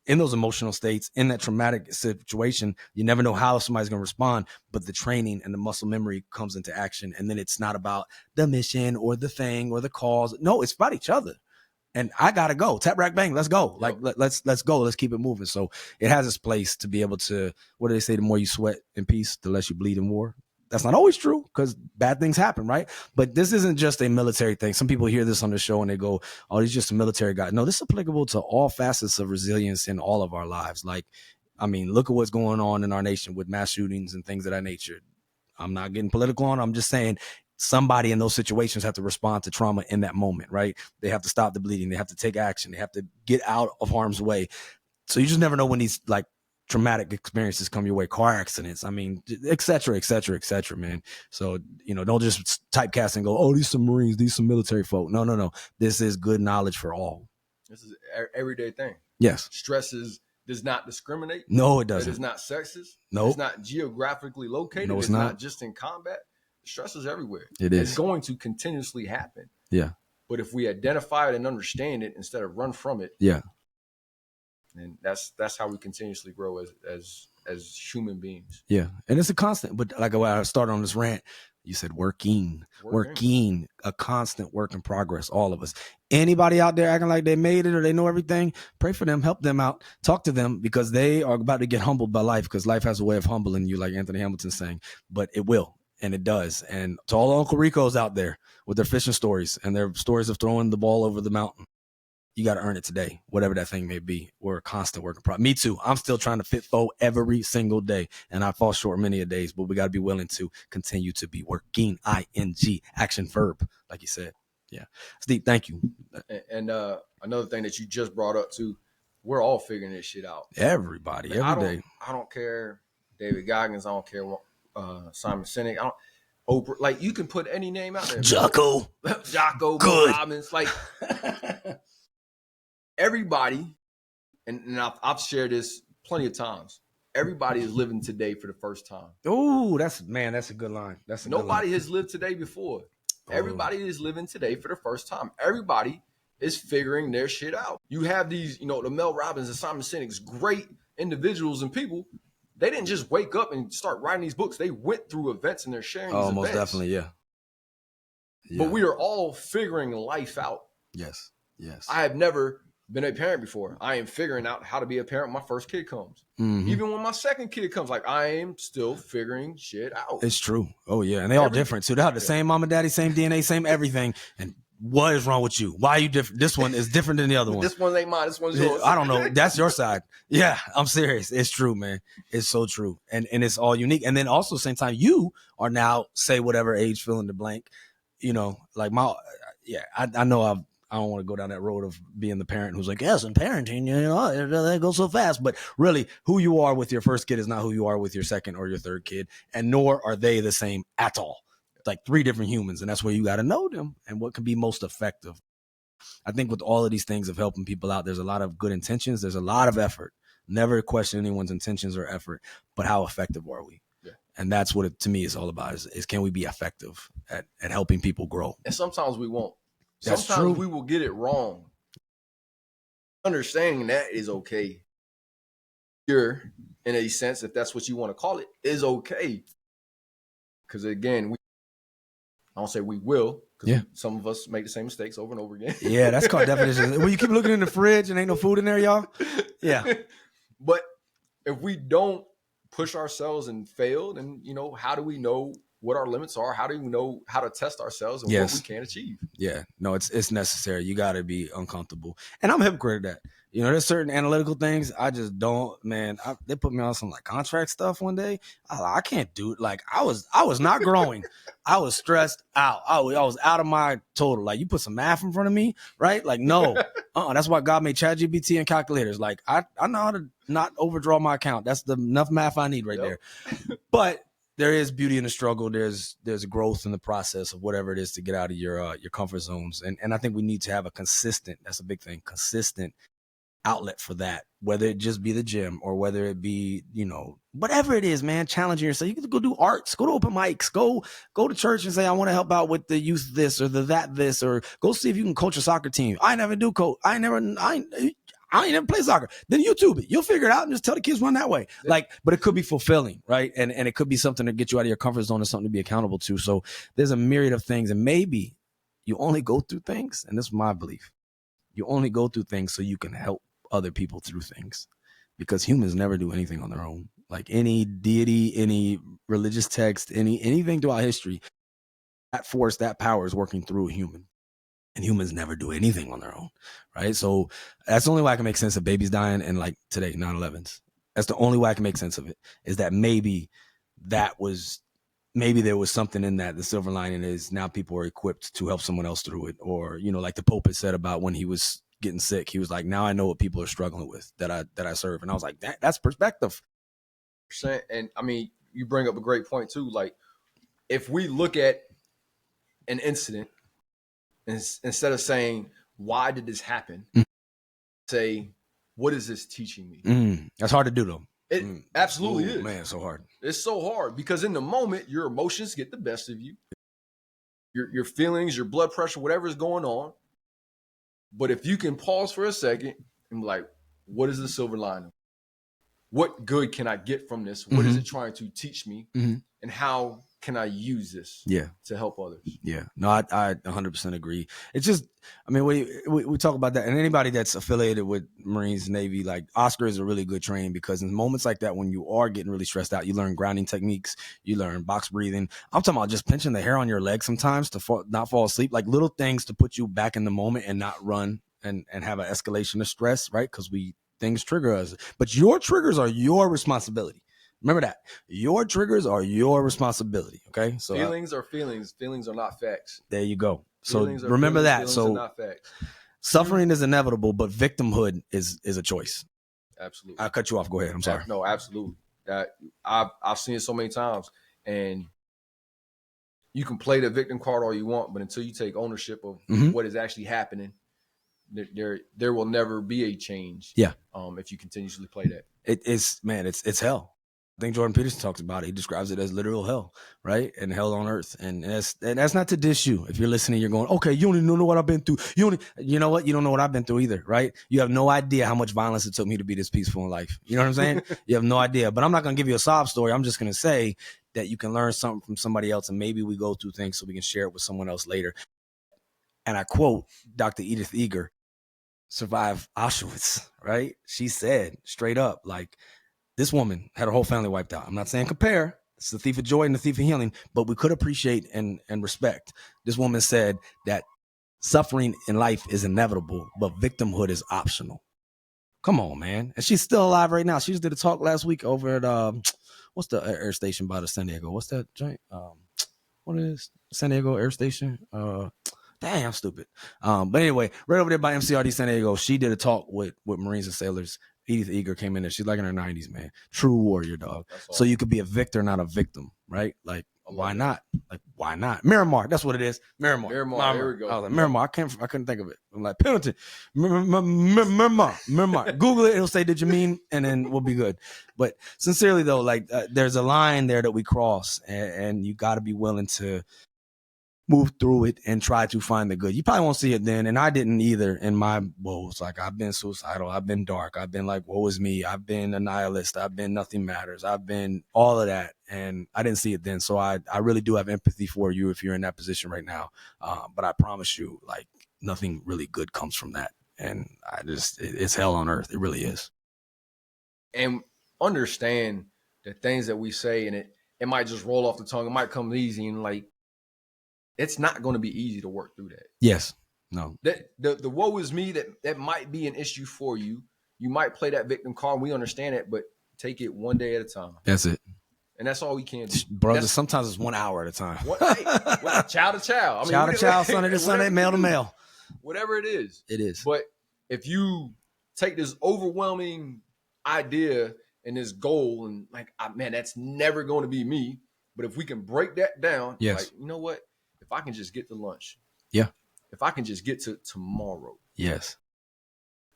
in those emotional states, in that traumatic situation, you never know how somebody's going to respond. But the training and the muscle memory comes into action. And then it's not about the mission or the thing or the cause. No, it's about each other. And I gotta go. Tap, rack, bang. Let's go. Like, let's go. Let's keep it moving. So it has its place to be able to. What do they say? The more you sweat in peace, the less you bleed in war. That's not always true because bad things happen, right? But this isn't just a military thing. Some people hear this on the show and they go, "Oh, he's just a military guy." No, this is applicable to all facets of resilience in all of our lives. Like, look at what's going on in our nation with mass shootings and things of that nature. I'm not getting political on. I'm just saying. Somebody in those situations have to respond to trauma in that moment, right? They have to stop the bleeding. They have to take action. They have to get out of harm's way. So you just never know when these like traumatic experiences come your way, car accidents, et cetera, et cetera, et cetera, man. So, don't just typecast and go, oh, these some Marines, these some military folk. No. This is good knowledge for all. This is an everyday thing. Yes. Stress does not discriminate. No, it doesn't. It is not sexist. No. It's not geographically located. No, it's not just in combat. Stress is everywhere. It is. It's going to continuously happen. Yeah. But if we identify it and understand it instead of run from it, and that's how we continuously grow as human beings. Yeah. And it's a constant, but like I started on this rant, you said working, a constant work in progress, all of us. Anybody out there acting like they made it or they know everything, pray for them, help them out, talk to them because they are about to get humbled by life because life has a way of humbling you, like Anthony Hamilton's saying, but it will. And it does. And to all the Uncle Ricos out there with their fishing stories and their stories of throwing the ball over the mountain, you got to earn it today, whatever that thing may be. We're a constant work in progress. Me too. I'm still trying to fit foe every single day. And I fall short many a days, but we got to be willing to continue to be working. ING, action verb, like you said. Yeah. Steve, thank you. And another thing that you just brought up too, we're all figuring this shit out. Everybody, every day. I don't care. David Goggins, I don't care what. Simon Sinek, Oprah, like you can put any name out there. Jocko, Good. Robbins, like everybody, and I've shared this plenty of times. Everybody is living today for the first time. Oh, that's a good line. Nobody has lived today before. Everybody is living today for the first time. Everybody is figuring their shit out. You have these, the Mel Robbins and Simon Sinek's great individuals and people, they didn't just wake up and start writing these books. They went through events and they're sharing these events. Most definitely, yeah. But we are all figuring life out. Yes, yes. I have never been a parent before. I am figuring out how to be a parent when my first kid comes. Mm-hmm. Even when my second kid comes, like I am still figuring shit out. It's true. Oh, yeah. And they all different. So they have the same mom and daddy, same DNA, same everything. And what is wrong with you? Why are you different? This one is different than the other one. This one ain't mine. This one's yours. I don't know. That's your side. Yeah, I'm serious. It's true, man. It's so true. And it's all unique. And then also, same time, you are now, say whatever age, fill in the blank. You know, like I know I don't want to go down that road of being the parent who's like, yes, and parenting, you know, that goes so fast. But really, who you are with your first kid is not who you are with your second or your third kid. And nor are they the same at all. Like 3 different humans. And that's where you got to know them and what can be most effective. I think with all of these things of helping people out, there's a lot of good intentions. There's a lot of effort. Never question anyone's intentions or effort, but how effective are we? Yeah. And that's what it, to me, is all about is can we be effective at helping people grow? And sometimes we won't. That's sometimes true. We will get it wrong. Understanding that is okay. You're, in a sense, if that's what you want to call it, is okay. Because again, I don't say we will, because some of us make the same mistakes over and over again. Yeah, that's called definition. When you keep looking in the fridge and ain't no food in there, y'all. Yeah. But if we don't push ourselves and fail, then, you know, how do we know what our limits are? How do we know how to test ourselves and what we can achieve? Yeah, no, it's necessary. You got to be uncomfortable. And I'm a hypocrite at that. You know, there's certain analytical things I just don't, man. They put me on some like contract stuff one day. I can't do it. Like I was not growing. I was stressed out. I was out of my total. Like you put some math in front of me, right? Like no, that's why God made ChatGPT and calculators. Like I know how to not overdraw my account. That's enough math I need right there. But there is beauty in the struggle. There's growth in the process of whatever it is to get out of your comfort zones. And I think we need to have a consistent, that's a big thing, consistent outlet for that, whether it just be the gym or whether it be, you know, whatever it is, man, challenging yourself. You can go do arts, go to open mics, go to church and say, I want to help out with the youth this or the that this, or go see if you can coach a soccer team. I never do coach. I ain't never play soccer. Then YouTube it. You'll figure it out and just tell the kids run that way. Like, but it could be fulfilling, right? And it could be something to get you out of your comfort zone and something to be accountable to. So there's a myriad of things. And maybe you only go through things, and this is my belief, you only go through things so you can help other people through things, because humans never do anything on their own. Like any deity, any religious text, anything throughout history, that force, that power is working through a human. And humans never do anything on their own, right? So that's the only way I can make sense of babies dying and like today, 9/11s. That's the only way I can make sense of it, is that maybe there was something in that. The silver lining is now people are equipped to help someone else through it. Or, you know, like the Pope had said about when he was getting sick, he was like, now I know what people are struggling with that I serve. And I was like, that's perspective. And I mean, you bring up a great point too. Like if we look at an incident, instead of saying, why did this happen? Say, what is this teaching me? That's hard to do though. It absolutely is. Man, it's so hard. It's so hard because in the moment, your emotions get the best of you. Your feelings, your blood pressure, whatever is going on. But if you can pause for a second and be like, what is the silver lining? What good can I get from this? What is it trying to teach me? And how can I use this to help others? Yeah, no, I 100% agree. It's just, I mean, we talk about that, and anybody that's affiliated with Marines, Navy, like Oscar is a really good training, because in moments like that, when you are getting really stressed out, you learn grounding techniques, you learn box breathing. I'm talking about just pinching the hair on your leg sometimes to not fall asleep, like little things to put you back in the moment and not run and have an escalation of stress, right? Because things trigger us, but your triggers are your responsibility. Remember that. Your triggers are your responsibility. Okay. So feelings are feelings. Feelings are not facts. There you go. So remember that. So not facts. Suffering is inevitable, but victimhood is a choice. Absolutely. I'll cut you off. Go ahead. I'm sorry. No, absolutely. I've seen it so many times, and you can play the victim card all you want, but until you take ownership of what is actually happening, there will never be a change. Yeah. If you continuously play that. It's hell. I think Jordan Peterson talks about it. He describes it as literal hell, right? And hell on earth. And that's not to diss you. If you're listening, you're going, okay, you don't even know what I've been through. You know what? You don't know what I've been through either, right? You have no idea how much violence it took me to be this peaceful in life. You know what I'm saying? You have no idea. But I'm not going to give you a sob story. I'm just going to say that you can learn something from somebody else, and maybe we go through things so we can share it with someone else later. And I quote Dr. Edith Eger, survived Auschwitz, right? She said straight up, like, this woman had her whole family wiped out. I'm not saying compare. It's the thief of joy and the thief of healing, but we could appreciate and respect. This woman said that suffering in life is inevitable, but victimhood is optional. Come on, man. And she's still alive right now. She just did a talk last week over at, what's the air station by the San Diego? What's that joint? What is San Diego Air Station? Dang, I'm stupid. But anyway, right over there by MCRD San Diego, she did a talk with Marines and sailors. Edith Eger came in there. She's like in her 90s, man. True warrior, dog. So you could be a victor, not a victim, right? Like, why not? Like, why not? Miramar, that's what it is. Miramar. Here we go. I was like, Miramar. I couldn't think of it. I'm like, Pendleton. Miramar. Google it. It'll say, did you mean? And then we'll be good. But sincerely, though, like, there's a line there that we cross, and you got to be willing to move through it and try to find the good. You probably won't see it then. And I didn't either in my woes. Like, I've been suicidal. I've been dark. I've been like, woe is me. I've been a nihilist. I've been nothing matters. I've been all of that. And I didn't see it then. So I really do have empathy for you if you're in that position right now. But I promise you, like, nothing really good comes from that. And it's hell on earth. It really is. And understand the things that we say, and it might just roll off the tongue. It might come easy, and like, it's not going to be easy to work through that. Yes. No. That the woe is me, that might be an issue for you. You might play that victim card. We understand it, but take it one day at a time. That's it. And that's all we can do. Brothers, sometimes it's 1 hour at a time. Child to child. I mean, child to child, Sunday to Sunday, male to male. Whatever it is. It is. But if you take this overwhelming idea and this goal and like, man, that's never going to be me. But if we can break that down, yes. Like, you know what? If I can just get to lunch. Yeah. If I can just get to tomorrow. Yes.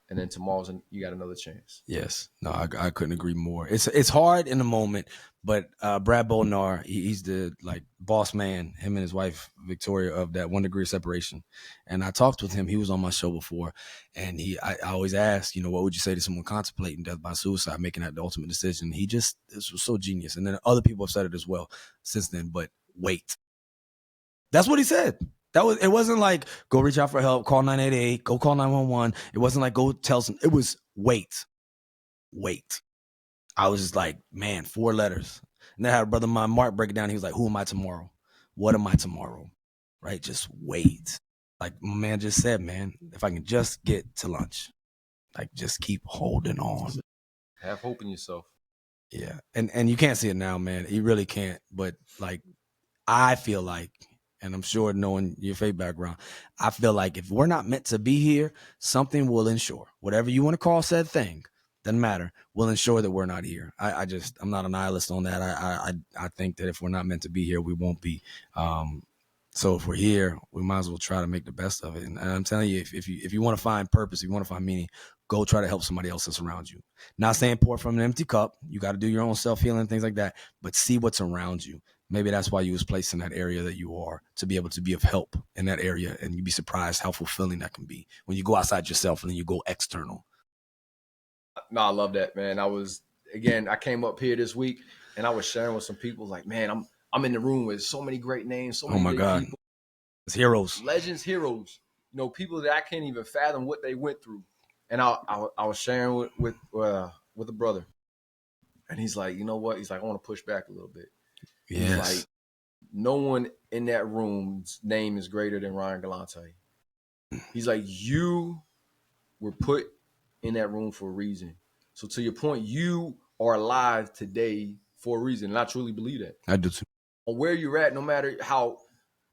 And then tomorrow's you got another chance. Yes. No, I couldn't agree more. It's hard in the moment, but Brad Bolnar, he's the like boss man, him and his wife Victoria, of that 1 Degree of Separation. And I talked with him. He was on my show before, and I always asked, you know, what would you say to someone contemplating death by suicide, making that the ultimate decision? This was so genius. And then other people have said it as well since then. But wait. That's what he said. It wasn't like go reach out for help, call 988, go call 911. It wasn't like go tell some. It was wait. I was just like, man, 4 letters. And then I had a brother of mine, Mark, break it down. He was like, who am I tomorrow? What am I tomorrow? Right? Just wait. Like my man just said, man, if I can just get to lunch, like just keep holding on. Have hope in yourself. Yeah. And you can't see it now, man. You really can't. But like, I feel like, and I'm sure knowing your faith background, I feel like if we're not meant to be here, something will ensure. Whatever you want to call said thing, doesn't matter, will ensure that we're not here. I'm not a nihilist on that. I think that if we're not meant to be here, we won't be. So if we're here, we might as well try to make the best of it. And I'm telling you, if you want to find purpose, if you want to find meaning, go try to help somebody else that's around you. Not saying pour from an empty cup. You got to do your own self-healing, things like that, but see what's around you. Maybe that's why you was placed in that area that you are, to be able to be of help in that area. And you'd be surprised how fulfilling that can be when you go outside yourself and then you go external. No, I love that, man. I came up here this week and I was sharing with some people like, man, I'm in the room with so many great names, so many great people. It's heroes. Legends, heroes. You know, people that I can't even fathom what they went through. And I was sharing with a brother. And he's like, you know what? He's like, I want to push back a little bit. Yes. He's like, no one in that room's name is greater than Ryan Galante. He's like, you were put in that room for a reason. So to your point, you are alive today for a reason. And I truly believe that. I do too. On where you're at, no matter how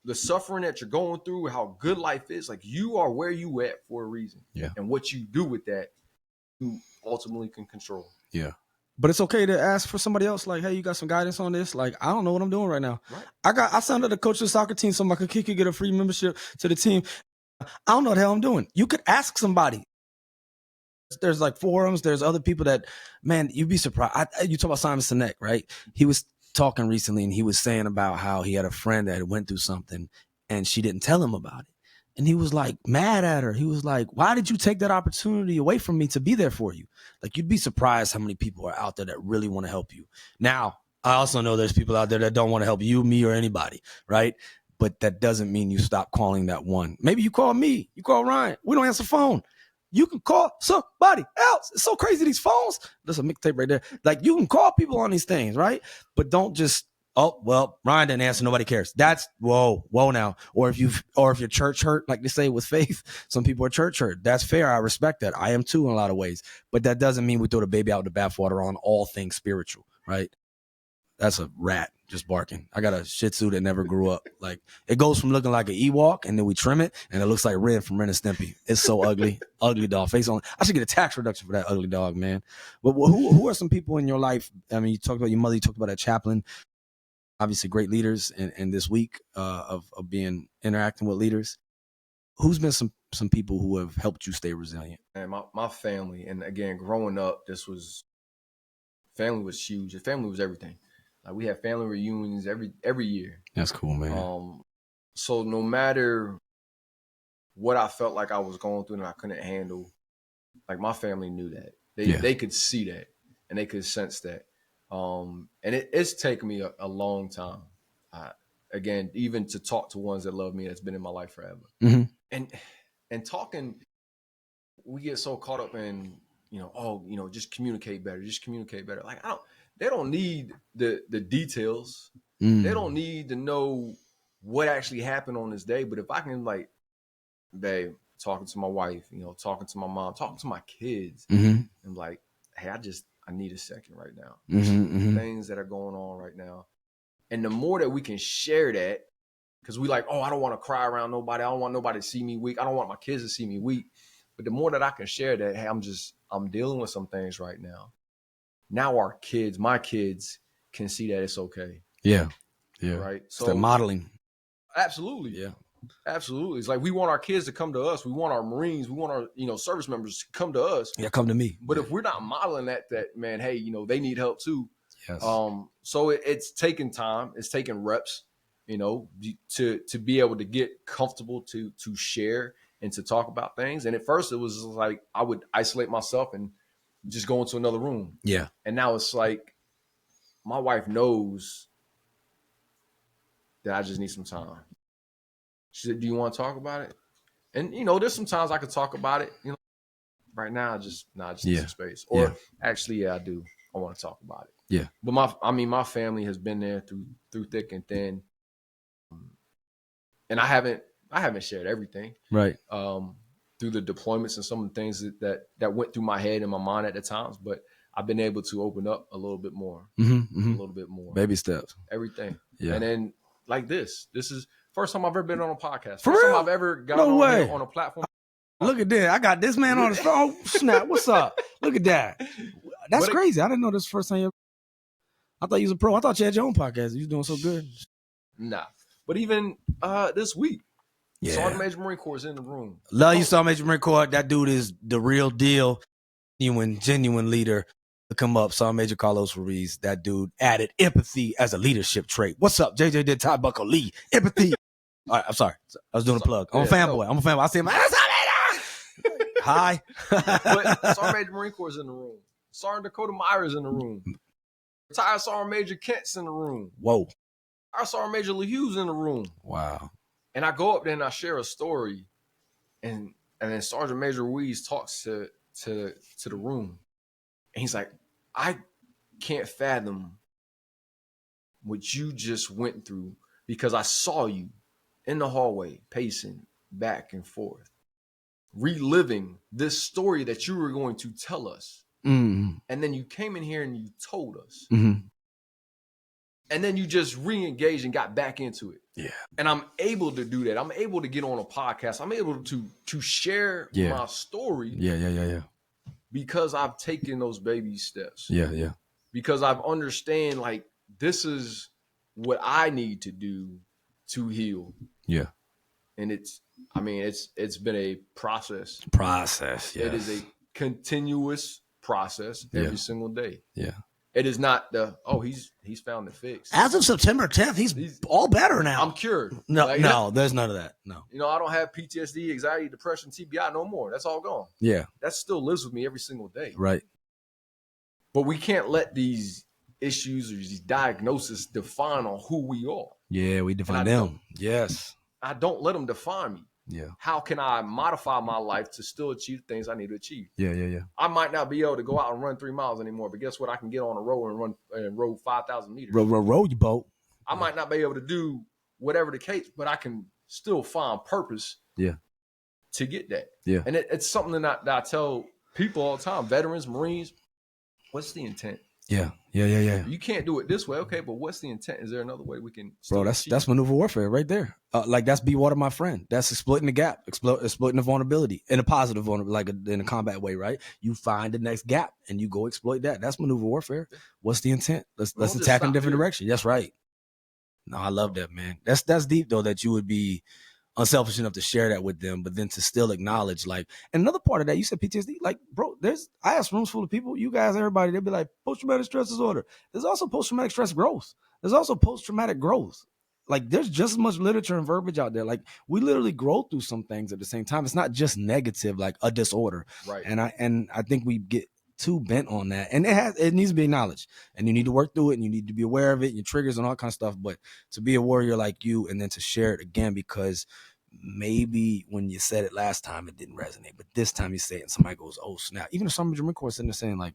the suffering that you're going through, how good life is, like you are where you at for a reason. Yeah. And what you do with that, you ultimately can control. Yeah. But it's okay to ask for somebody else, like, hey, you got some guidance on this? Like, I don't know what I'm doing right now. Right. I signed up to coach the soccer team so my kid could get a free membership to the team. I don't know what the hell I'm doing. You could ask somebody. There's like forums. There's other people that, man, you'd be surprised. You talk about Simon Sinek, right? He was talking recently and he was saying about how he had a friend that went through something and she didn't tell him about it. And he was like mad at her. He was like, why did you take that opportunity away from me to be there for you? Like, you'd be surprised how many people are out there that really want to help you. Now, I also know there's people out there that don't want to help you, me, or anybody, right? But that doesn't mean you stop calling that one. Maybe you call me, you call Ryan. We don't answer the phone. You can call somebody else. It's so crazy, these phones. There's a mixtape right there. Like, you can call people on these things, right? But don't just, oh, well, Ryan didn't answer, nobody cares. That's whoa now. Or if you're church hurt, like they say with faith, some people are church hurt. That's fair. I respect that. I am too in a lot of ways. But that doesn't mean we throw the baby out with the bathwater on all things spiritual, right? That's a rat just barking. I got a Shih Tzu that never grew up. Like, it goes from looking like an Ewok, and then we trim it, and it looks like Ren from Ren and Stimpy. It's so ugly. Ugly dog. Face on. I should get a tax reduction for that ugly dog, man. But who are some people in your life? I mean, you talked about your mother. You talked about that chaplain. Obviously, great leaders in this week of being interacting with leaders. Who's been some people who have helped you stay resilient? And my family, and again, growing up, family was huge. The family was everything. Like, we had family reunions every year. That's cool, man. So no matter what I felt like I was going through and I couldn't handle, like, my family knew that. They could see that and they could sense that. And it's taken me a long time. Again, even to talk to ones that love me, that's been in my life forever. Mm-hmm. And talking, we get so caught up in, just communicate better. Like, they don't need the details. They don't need to know what actually happened on this day. But if I can, like, babe, talking to my wife, talking to my mom, talking to my kids, and like, hey, I need a second right now. Things that are going on right now. And the more that we can share that, because we like, oh, I don't want to cry around nobody. I don't want nobody to see me weak. I don't want my kids to see me weak. But the more that I can share that, hey, I'm dealing with some things right now. Now my kids can see that it's okay. Yeah. Right. So they're modeling. Absolutely. Yeah. Absolutely. It's like, we want our kids to come to us. We want our Marines. We want our, service members to come to us. Yeah, come to me. But if we're not modeling that man, hey, they need help too. Yes. So it's taking time. It's taking reps, to be able to get comfortable to share and to talk about things. And at first it was like I would isolate myself and just go into another room. Yeah. And now it's like, my wife knows that I just need some time. She said, do you want to talk about it? And, there's some times I could talk about it. Right now, I just need some space. Or actually, I do. I want to talk about it. Yeah. But my family has been there through thick and thin. And I haven't shared everything. Right. Through the deployments and some of the things that went through my head and my mind at the times, but I've been able to open up a little bit more. A little bit more. Baby steps. Everything. Yeah. And then, like, this is first time I've ever been on a podcast. For First real? time I've ever gotten on a platform. Look at that. I got this man on the phone. Snap. What's up? Look at that. That's crazy. I didn't know this was the first time you. I thought you was a pro. I thought you had your own podcast. You was doing so good. Nah. But even this week, yeah. Sergeant Major Marine Corps is in the room. Love you, Sergeant Major Marine Corps. That dude is the real deal. Genuine leader. To come up, Sergeant Major Carlos Ruiz. That dude added empathy as a leadership trait. What's up, JJ? Did Ty Buckle Lee? Empathy. All right, I'm sorry. I was doing a plug. I'm a fanboy. I see him. Hi. But Sergeant Major Marine Corps is in the room. Sergeant Dakota Myers in the room. Retired Sergeant Major Kent's in the room. Whoa. Our Sergeant Major LeHugh's in the room. Wow. And I go up there and I share a story, and then Sergeant Major Ruiz talks to the room, and he's like, I can't fathom what you just went through, because I saw you in the hallway pacing back and forth, reliving this story that you were going to tell us. And then you came in here and you told us. And then you just re-engaged and got back into it. Yeah. And I'm able to do that. I'm able to get on a podcast. I'm able to share my story. Yeah. Because I've taken those baby steps. Yeah. Because I've understand, like, this is what I need to do to heal. Yeah. And it's been a process. Yes. It is a continuous process every single day. Yeah. It is not he's found the fix. As of September 10th, he's all better now. I'm cured. No, there's none of that. No. I don't have PTSD, anxiety, depression, TBI no more. That's all gone. Yeah. That still lives with me every single day. Right. But we can't let these issues or these diagnoses define on who we are. Yeah, we define them. Yes. I don't let them define me. Yeah. How can I modify my life to still achieve things I need to achieve? Yeah. I might not be able to go out and run 3 miles anymore, but guess what? I can get on a row and row 5,000 meters. Row your boat. I might not be able to do whatever the case, but I can still find purpose. Yeah. To get that. Yeah. And it's something that I tell people all the time, veterans, Marines. What's the intent? Yeah. You can't do it this way, okay? But what's the intent? Is there another way we can? Bro, that's maneuver warfare right there. Like that's be water, my friend. That's exploiting the gap, exploiting the vulnerability in a positive vulnerability, like in a combat way, right? You find the next gap and you go exploit that. That's maneuver warfare. What's the intent? Let's attack in a different direction. That's right. No, I love that, man. That's deep though. That you would be unselfish enough to share that with them, but then to still acknowledge, like, and another part of that, you said PTSD, like, bro, I asked rooms full of people, you guys, everybody, they'll be like, post-traumatic stress disorder. There's also post-traumatic stress growth. There's also post-traumatic growth. Like, there's just as much literature and verbiage out there. Like, we literally grow through some things at the same time. It's not just negative, like a disorder. Right. And I think we get too bent on that, and it needs to be acknowledged, and you need to work through it, and you need to be aware of it, and your triggers and all kind of stuff. But to be a warrior like you, and then to share it again, because maybe when you said it last time, it didn't resonate, but this time you say it and somebody goes, oh snap. Even if some of your Marine sitting there saying like,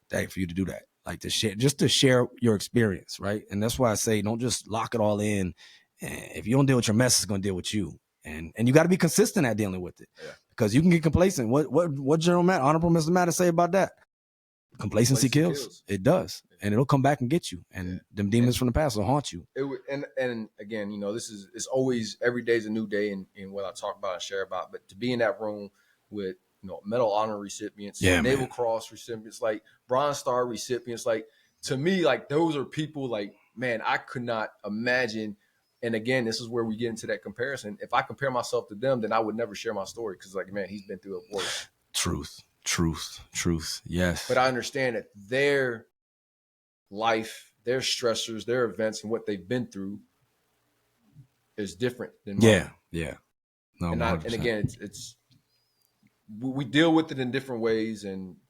dang, for you to do that, like to share your experience, right? And that's why I say, don't just lock it all in. And if you don't deal with your mess, it's going to deal with you. And you got to be consistent at dealing with it, because you can get complacent. What General Matt, Honorable Mr. Matt, say about that? Complacency kills. It does, and it'll come back and get you. And them demons from the past will haunt you. And again, it's always every day's a new day in what I talk about and share about. But to be in that room with Medal Honor recipients, Naval Cross recipients, like Bronze Star recipients, like to me, like those are people like, man, I could not imagine. And again, this is where we get into that comparison. If I compare myself to them, then I would never share my story, because like, man, he's been through it worse. Truth. Yes. But I understand that their life, their stressors, their events, and what they've been through is different than mine. Yeah. No, and again, we deal with it in different ways,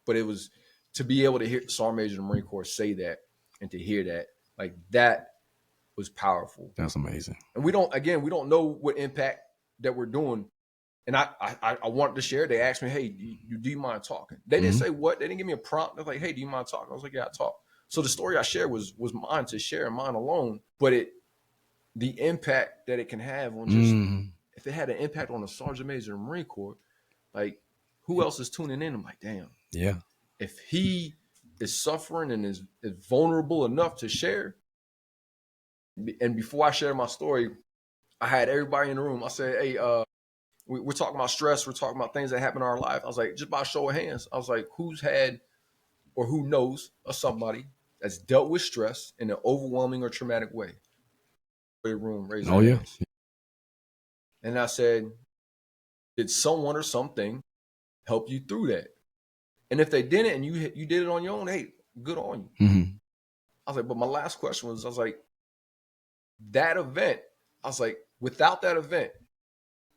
but it was to be able to hear Sergeant Major of the Marine Corps say that, and to hear that, like that was powerful. That's amazing. And we don't know what impact that we're doing. And I wanted to share. They asked me, hey, do you mind talking? They didn't say what. They didn't give me a prompt. They're like, hey, do you mind talking? I was like, yeah, I talk. So the story I shared was mine to share, and mine alone. But the impact that it can have on just, if it had an impact on a Sergeant Major of the Marine Corps, like who else is tuning in? I'm like, damn. Yeah. If he is suffering and is vulnerable enough to share. And before I shared my story, I had everybody in the room. I said, hey, we're talking about stress. We're talking about things that happen in our life. I was like, just by a show of hands, I was like, who's had or who knows of somebody that's dealt with stress in an overwhelming or traumatic way? Room, raise their hands. And I said, did someone or something help you through that? And if they didn't, and you did it on your own, hey, good on you. Mm-hmm. I was like, but my last question was, I was like, that event, I was like, without that event,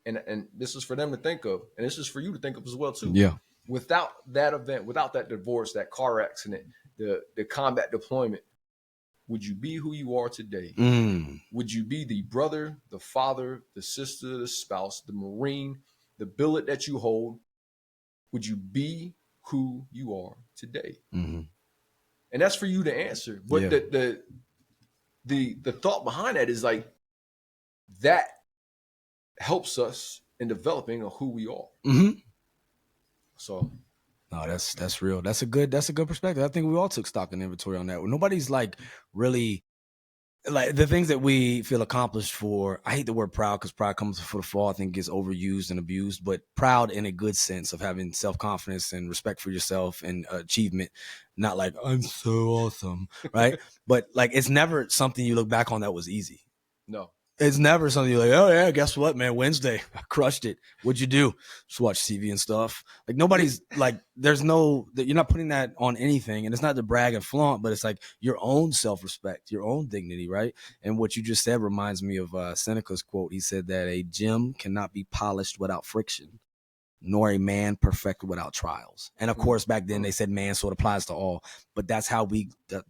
and this is for them to think of, and this is for you to think of as well too. Yeah. Without that event, without that divorce, that car accident, the combat deployment, would you be who you are today? Would you be the brother, the father, the sister, the spouse, the Marine, the billet that you hold? Would you be who you are today? Mm-hmm. And that's for you to answer. But the thought behind that is like, that helps us in developing who we are. Mm-hmm. So, no, that's real. That's a good perspective. I think we all took stock and inventory on that. Nobody's like really like the things that we feel accomplished for. I hate the word proud, because pride comes before the fall. I think it gets overused and abused, but proud in a good sense of having self-confidence and respect for yourself and achievement. Not like, I'm so awesome, right? But like, it's never something you look back on that was easy. No. It's never something you're like, oh yeah, guess what, man? Wednesday, I crushed it. What'd you do? Just watch TV and stuff. Like nobody's like, you're not putting that on anything, and it's not to brag and flaunt, but it's like your own self-respect, your own dignity, right? And what you just said reminds me of Seneca's quote. He said that a gem cannot be polished without friction, nor a man perfected without trials. And of course, back then they said man, so it applies to all. But that's how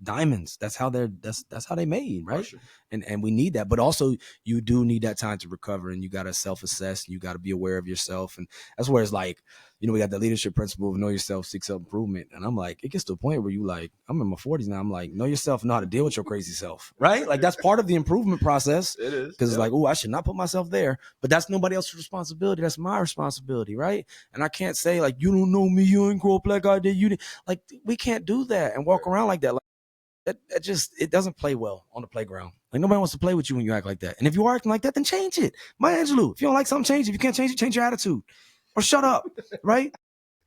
diamonds. That's how that's how they made, right? Sure. And we need that. But also, you do need that time to recover, and you got to self-assess, and you got to be aware of yourself. And that's where it's like, we got the leadership principle of know yourself, seek self-improvement. And I'm like, it gets to a point where you like, I'm in my 40s now. I'm like, know yourself, know how to deal with your crazy self, right? Like that's part of the improvement process. It is. Because it's like, oh, I should not put myself there. But that's nobody else's responsibility. That's my responsibility, right? And I can't say like, you don't know me, you ain't grow up like I did. You didn't. Like, we can't do that and walk around like that. Like, that it doesn't play well on the playground. Like nobody wants to play with you when you act like that. And if you are acting like that, then change it. Maya Angelou, if you don't like something, change it. If you can't change it, change your attitude. Or shut up, right?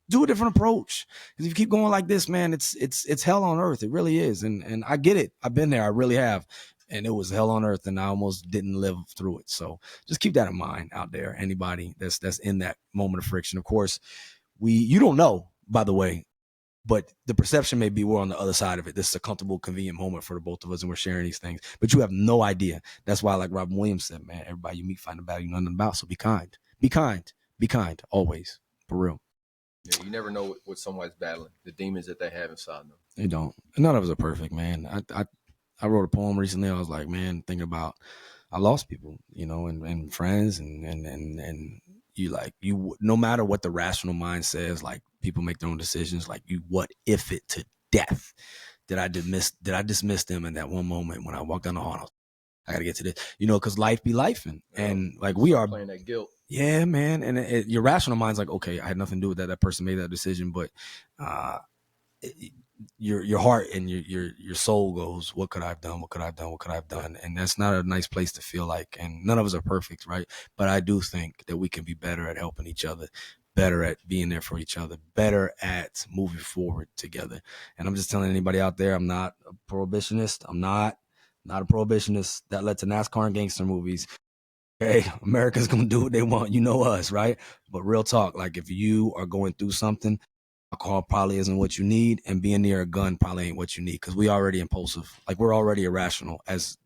Do a different approach. Because if you keep going like this, man, it's hell on earth. It really is. And I get it. I've been there. I really have. And it was hell on earth, and I almost didn't live through it. So just keep that in mind out there. Anybody that's in that moment of friction. Of course, you don't know, by the way, but the perception may be we're on the other side of it. This is a comfortable, convenient moment for the both of us, and we're sharing these things. But you have no idea. That's why, like Robin Williams said, man, everybody you meet find a value nothing about. So be kind. Be kind. Be kind. Always. For real. Yeah, you never know what somebody's battling, the demons that they have inside them. They don't. None of us are perfect, man. I wrote a poem recently. I was like, man, thinking about, I lost people, and friends and you no matter what the rational mind says, like people make their own decisions. Like what if it to death? Did I dismiss them in that one moment when I walked down the hall? I got to get to this, because life be lifing. And like we are playing that guilt. Yeah, man. And your rational mind's like, okay, I had nothing to do with that. That person made that decision, but, your heart and your soul goes, what could I have done? What could I have done? What could I have done? And that's not a nice place to feel like, and none of us are perfect, right? But I do think that we can be better at helping each other, better at being there for each other, better at moving forward together. And I'm just telling anybody out there, I'm not a prohibitionist. I'm not a prohibitionist that led to NASCAR and gangster movies. Hey, America's going to do what they want. You know us, right? But real talk, like if you are going through something, alcohol probably isn't what you need, and being near a gun probably ain't what you need, because we already impulsive. Like we're already irrational, as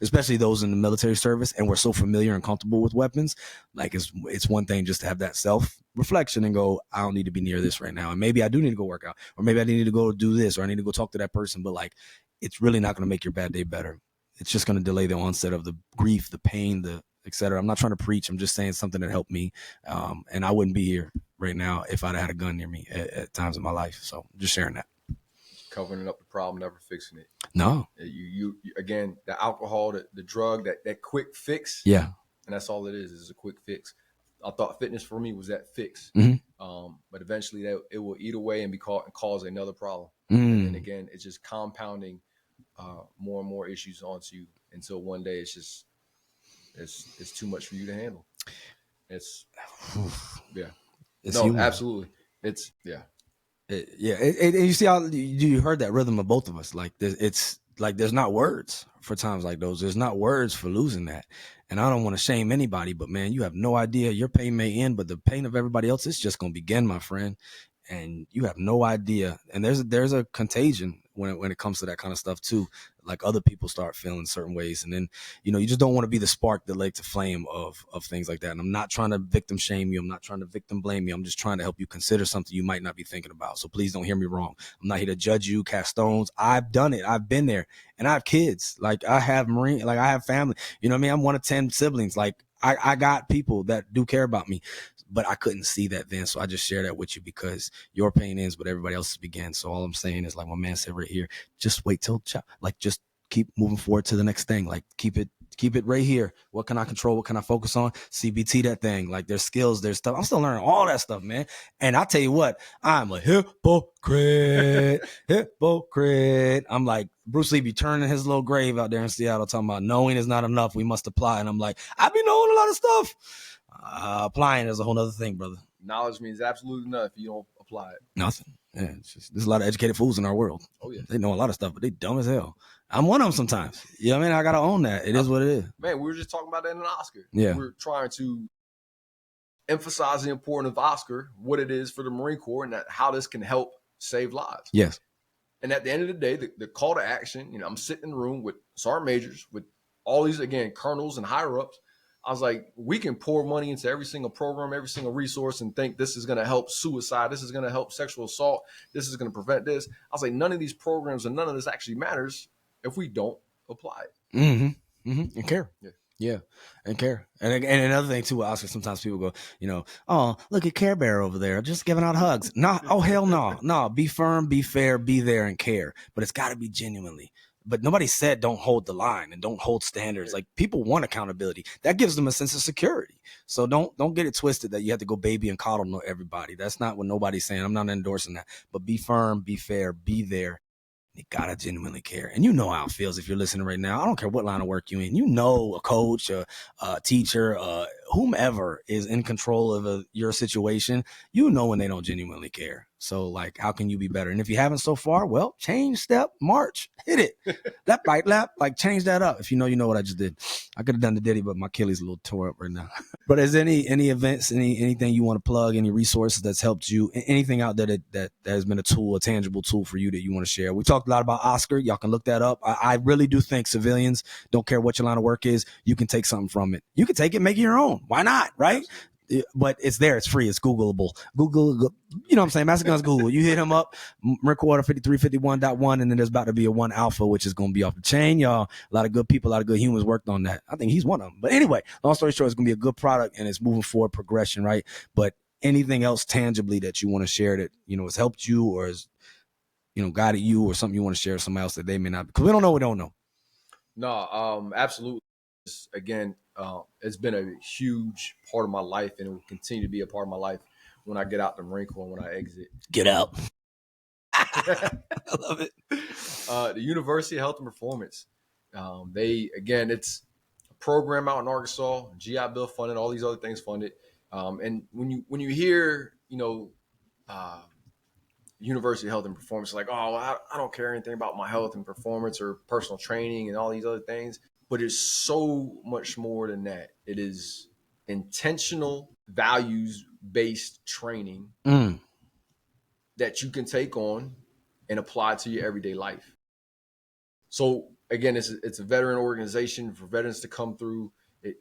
especially those in the military service, and we're so familiar and comfortable with weapons. Like it's one thing just to have that self reflection and go, I don't need to be near this right now, and maybe I do need to go work out, or maybe I need to go do this, or I need to go talk to that person. But like, it's really not going to make your bad day better. It's just going to delay the onset of the grief, the pain, the etc. I'm not trying to preach. I'm just saying something that helped me, and I wouldn't be here right now if I'd had a gun near me at times in my life. So just sharing that. Covering up the problem, never fixing it. No. You again, the alcohol, the drug, that quick fix. Yeah. And that's all it is a quick fix. I thought fitness for me was that fix. Mm-hmm. But eventually it will eat away and cause another problem. And again, it's just compounding more and more issues onto you until one day it's too much for you to handle. It's human. Absolutely. It's and you see how you heard that rhythm of both of us. Like it's like there's not words for times like those. There's not words for losing that. And I don't want to shame anybody, but man, you have no idea. Your pain may end, but the pain of everybody else is just going to begin, my friend. And you have no idea. And there's a contagion when it comes to that kind of stuff too. Like other people start feeling certain ways, and then you just don't want to be the spark that lights a flame of things like that. And I'm not trying to victim shame you. I'm not trying to victim blame you. I'm just trying to help you consider something you might not be thinking about. So please don't hear me wrong. I'm not here to judge you, cast stones. I've done it. I've been there, and I have kids. Like I have I have family. You know what I mean? I'm one of 10 siblings. Like I got people that do care about me. But I couldn't see that then, so I just share that with you because your pain ends, but everybody else's begins. So all I'm saying is, like my man said right here, just wait till, just keep moving forward to the next thing. Like keep it right here. What can I control? What can I focus on? CBT that thing. Like there's skills, there's stuff. I'm still learning all that stuff, man. And I tell you what, I'm a hypocrite. I'm like, Bruce Lee be turning his little grave out there in Seattle talking about knowing is not enough. We must apply. And I'm like, I be knowing a lot of stuff. Applying is a whole other thing, brother. Knowledge means absolutely nothing if you don't apply it. Nothing. Yeah, there's a lot of educated fools in our world. Oh yeah, they know a lot of stuff, but they dumb as hell. I'm one of them sometimes. You know what I mean? I got to own that. It is what it is. Man, we were just talking about that in an Oscar. Yeah. We're trying to emphasize the importance of Oscar, what it is for the Marine Corps, and that how this can help save lives. Yes. And at the end of the day, the call to action, I'm sitting in the room with sergeant majors, with all these, again, colonels and higher ups. I was like, we can pour money into every single program, every single resource, and think this is going to help suicide. This is going to help sexual assault. This is going to prevent this. I was like, none of these programs and none of this actually matters if we don't apply it. Mm-hmm. Mm-hmm. And care. Yeah. Yeah, and care. And another thing too, Oscar, sometimes people go, oh, look at Care Bear over there, just giving out hugs. No, oh, hell no. No, be firm, be fair, be there and care. But it's got to be genuinely. But nobody said don't hold the line and don't hold standards. Like, people want accountability. That gives them a sense of security. So don't get it twisted that you have to go baby and coddle everybody. That's not what nobody's saying. I'm not endorsing that. But be firm, be fair, be there. You gotta genuinely care. And you know how it feels if you're listening right now. I don't care what line of work you're in. You know, a coach, a teacher, whomever is in control of your situation, you know when they don't genuinely care. So, like, how can you be better? And if you haven't so far, well, change, step, march, hit it. Left, right, left, like, change that up. If you know what I just did. I could have done the Diddy, but my Achilles a little tore up right now. But is any events, anything you want to plug, any resources that's helped you, anything out there that has been a tool, a tangible tool for you that you want to share? We talked a lot about Oscar. Y'all can look that up. I really do think civilians, don't care what your line of work is, you can take something from it. You can take it, make it your own. Why not? Right? But it's there. It's free. It's Googleable. Google, you know what I'm saying? Master Guns Google. You hit him up, Recorder 5351.1, and then there's about to be a 1 alpha, which is going to be off the chain, y'all. A lot of good people, a lot of good humans worked on that. I think he's one of them. But anyway, long story short, it's going to be a good product, and it's moving forward, progression, right? But anything else tangibly that you want to share that, has helped you or has, guided you, or something you want to share with somebody else that they may not, because we don't know, we don't know. No, absolutely. Again, it's been a huge part of my life, and it will continue to be a part of my life when I get out the Marine Corps, when I exit. Get out. I love it. The University of Health and Performance. It's a program out in Arkansas, GI Bill funded, all these other things funded. And when you hear, University of Health and Performance, like, oh, I don't care anything about my health and performance or personal training and all these other things. But it's so much more than that. It is intentional, values-based training that you can take on and apply to your everyday life. So again, it's a veteran organization for veterans to come through.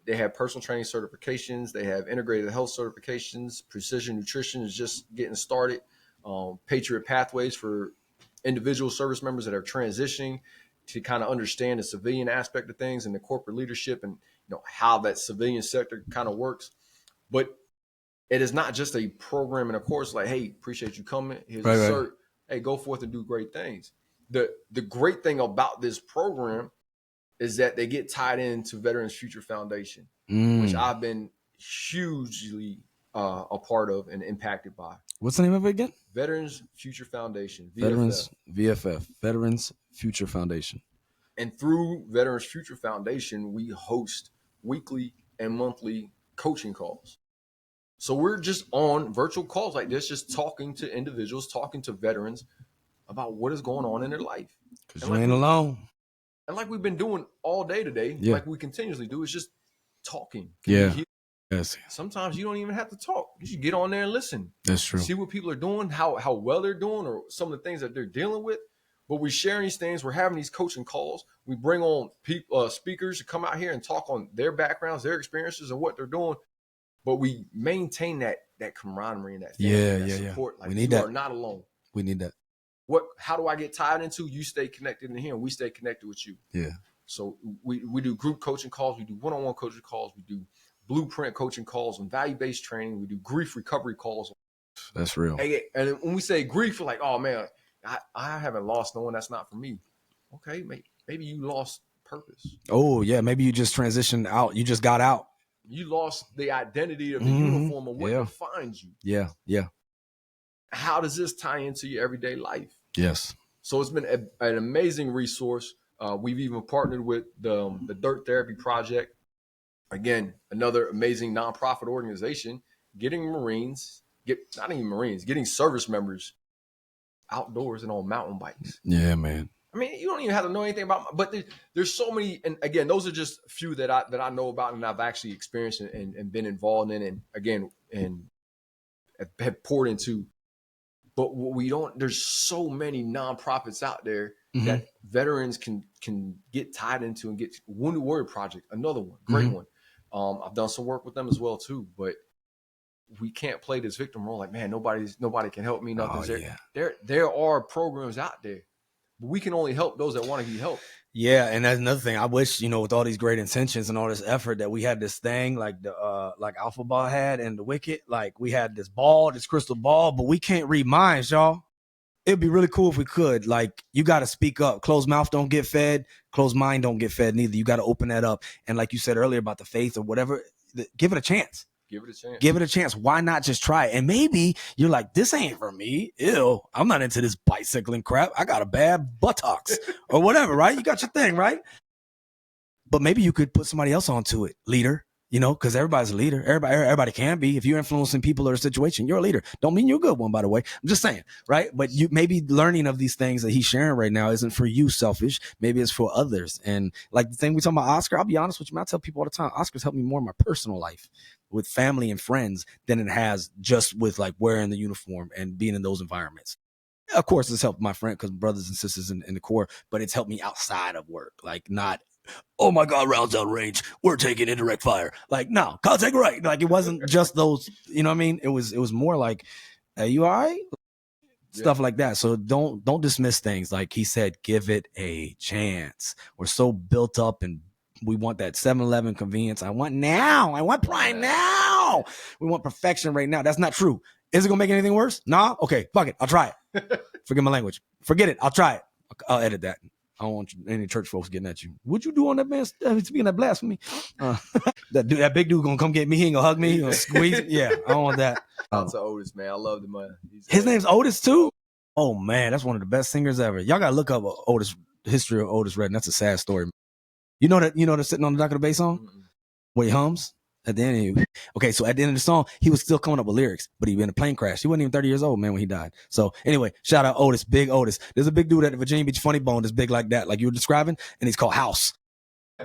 They have personal training certifications. They have integrated health certifications. Precision nutrition is just getting started. Patriot pathways for individual service members that are transitioning to kind of understand the civilian aspect of things and the corporate leadership and how that civilian sector kind of works. But it is not just a program and a course like, hey, appreciate you coming. Here's a cert. Right. Hey, go forth and do great things. The great thing about this program is that they get tied into Veterans Future Foundation, which I've been hugely a part of and impacted by. What's the name of it again? Veterans Future Foundation. VFF. Veterans Future Foundation. And through Veterans Future Foundation, we host weekly and monthly coaching calls. So we're just on virtual calls like this, just talking to individuals, talking to veterans about what is going on in their life. Because you ain't alone. And like we've been doing all day today, like we continuously do, is just talking. Yes. Sometimes you don't even have to talk. You should get on there and listen. That's true. See what people are doing, how well they're doing, or some of the things that they're dealing with. But we're sharing these things. We're having these coaching calls. We bring on people, speakers to come out here and talk on their backgrounds, their experiences, and what they're doing. But we maintain that camaraderie and that family, that support. Like, we need that. You are not alone. We need that. How do I get tied into? You stay connected in here, and we stay connected with you. Yeah. So we do group coaching calls. We do one-on-one coaching calls. We do blueprint coaching calls and value-based training. We do grief recovery calls. That's real. And when we say grief, we're like, oh man, I haven't lost no one. That's not for me. Okay, maybe you lost purpose. Oh yeah, maybe you just transitioned out. You just got out. You lost the identity of the uniform and what defines you. Yeah. How does this tie into your everyday life? Yes. So it's been an amazing resource. We've even partnered with the Dirt Therapy Project. Again, another amazing nonprofit organization, getting getting service members outdoors and on mountain bikes. Yeah, man. I mean, you don't even have to know anything about, but there's so many, and again, those are just a few that I know about and I've actually experienced and been involved in, and again, and have poured into. But what we don't, there's so many nonprofits out there that veterans can get tied into and get. Wounded Warrior Project, another one, great one. I've done some work with them as well too, but we can't play this victim role. Like, man, nobody can help me. Nothing's there are programs out there, but we can only help those that want to be helped. Yeah, and that's another thing. I wish, with all these great intentions and all this effort, that we had this thing like the like Alpha Ball had and the Wicked. Like, we had this crystal ball, but we can't read minds, y'all. It'd be really cool if we could. Like, you got to speak up. Closed mouth don't get fed. Closed mind don't get fed neither. You got to open that up. And like you said earlier about the faith or whatever, give it a chance. Give it a chance. Give it a chance. Why not just try it? And maybe you're like, this ain't for me. Ew, I'm not into this bicycling crap. I got a bad buttocks or whatever, right? You got your thing, right? But maybe you could put somebody else onto it, leader, because everybody's a leader. Everybody can be. If you're influencing people or a situation, you're a leader. Don't mean you're a good one, by the way. I'm just saying, right? But you maybe learning of these things that he's sharing right now isn't for you, selfish. Maybe it's for others. And like the thing we talking about Oscar, I'll be honest with you, man, I tell people all the time, Oscar's helped me more in my personal life with family and friends than it has just with like wearing the uniform and being in those environments. Of course, it's helped my friend because brothers and sisters in the Corps, but it's helped me outside of work. Like, not, oh my God, rounds out range, we're taking indirect fire. Like, no, contact right. Like, it wasn't just those, you know what I mean? It was more like, are you all right? Stuff like that. So don't dismiss things. Like he said, give it a chance. We're so built up and we want that 7-Eleven convenience. I want now. I want Prime now. We want perfection right now. That's not true. Is it going to make anything worse? Nah? Okay, fuck it. I'll try it. Forget my language. Forget it. I'll try it. I'll edit that. I don't want any church folks getting at you. What'd you do on that man? Speaking of blasphemy. That big dude going to come get me. He ain't going to hug me. He going to squeeze. Yeah, I don't want that. Shout to Otis, man. I love the man. His name's Otis too? Oh, man. That's one of the best singers ever. Y'all got to look up Otis, history of Otis Redding. That's a sad story. You know that sitting on the dock of the bass song? Where he hums? At the end, okay, so at the end of the song, he was still coming up with lyrics, but he was in a plane crash. He wasn't even 30 years old, man, when he died. So anyway, shout out Otis, big Otis. There's a big dude at the Virginia Beach Funny Bone that's big like that, like you were describing, and he's called House.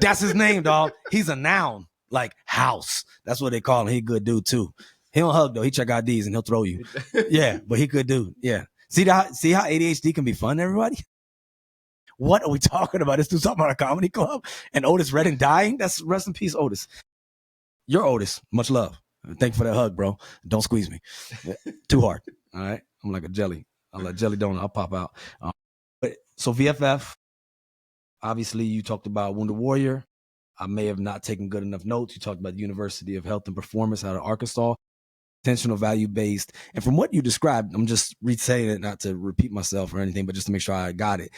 That's his name, dog. He's a noun, like House. That's what they call him. He a good dude, too. He don't hug, though. He check IDs, and he'll throw you. Yeah, but he good dude. Yeah. See how ADHD can be fun, everybody? What are we talking about? This dude's talking about a comedy club and Otis Redding dying? That's rest in peace, Otis. You're Otis. Much love. Thank you for that hug, bro. Don't squeeze me. Too hard. All right. I'm like a jelly. I'm like jelly donut. I'll pop out. So VFF, obviously you talked about Wounded Warrior. I may have not taken good enough notes. You talked about the University of Health and Performance out of Arkansas. Intentional, value-based. And from what you described, I'm just re-saying it, not to repeat myself or anything, but just to make sure I got it.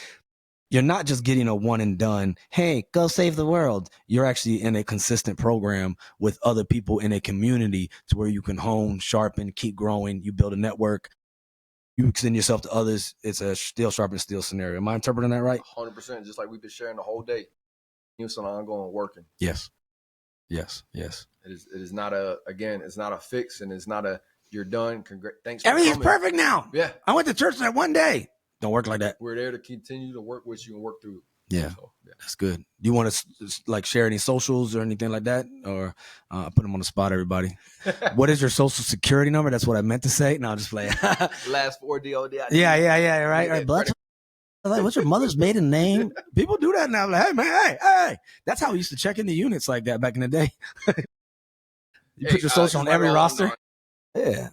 You're not just getting a one and done, hey, go save the world. You're actually in a consistent program with other people in a community to where you can hone, sharpen, keep growing. You build a network. You extend yourself to others. It's a steel sharpen steel scenario. Am I interpreting that right? 100%. Just like we've been sharing the whole day. It's an ongoing working. Yes. It is not it's not a fix, and it's not a, you're done. Thanks for everything's coming. perfect now. Yeah. I went to church that one day. Don't work like that. We're there to continue to work with you and work through. Yeah, so, that's good. Do you want to like share any socials or anything like that? Or put them on the spot, everybody. What is your social security number? That's what I meant to say. No, I'll just play. Last 4 DOD. Yeah. Right. But like, what's your mother's maiden name? People do that now. Like, hey, man, hey. That's how we used to check in the units like that back in the day. You put your social on every roster. Yeah.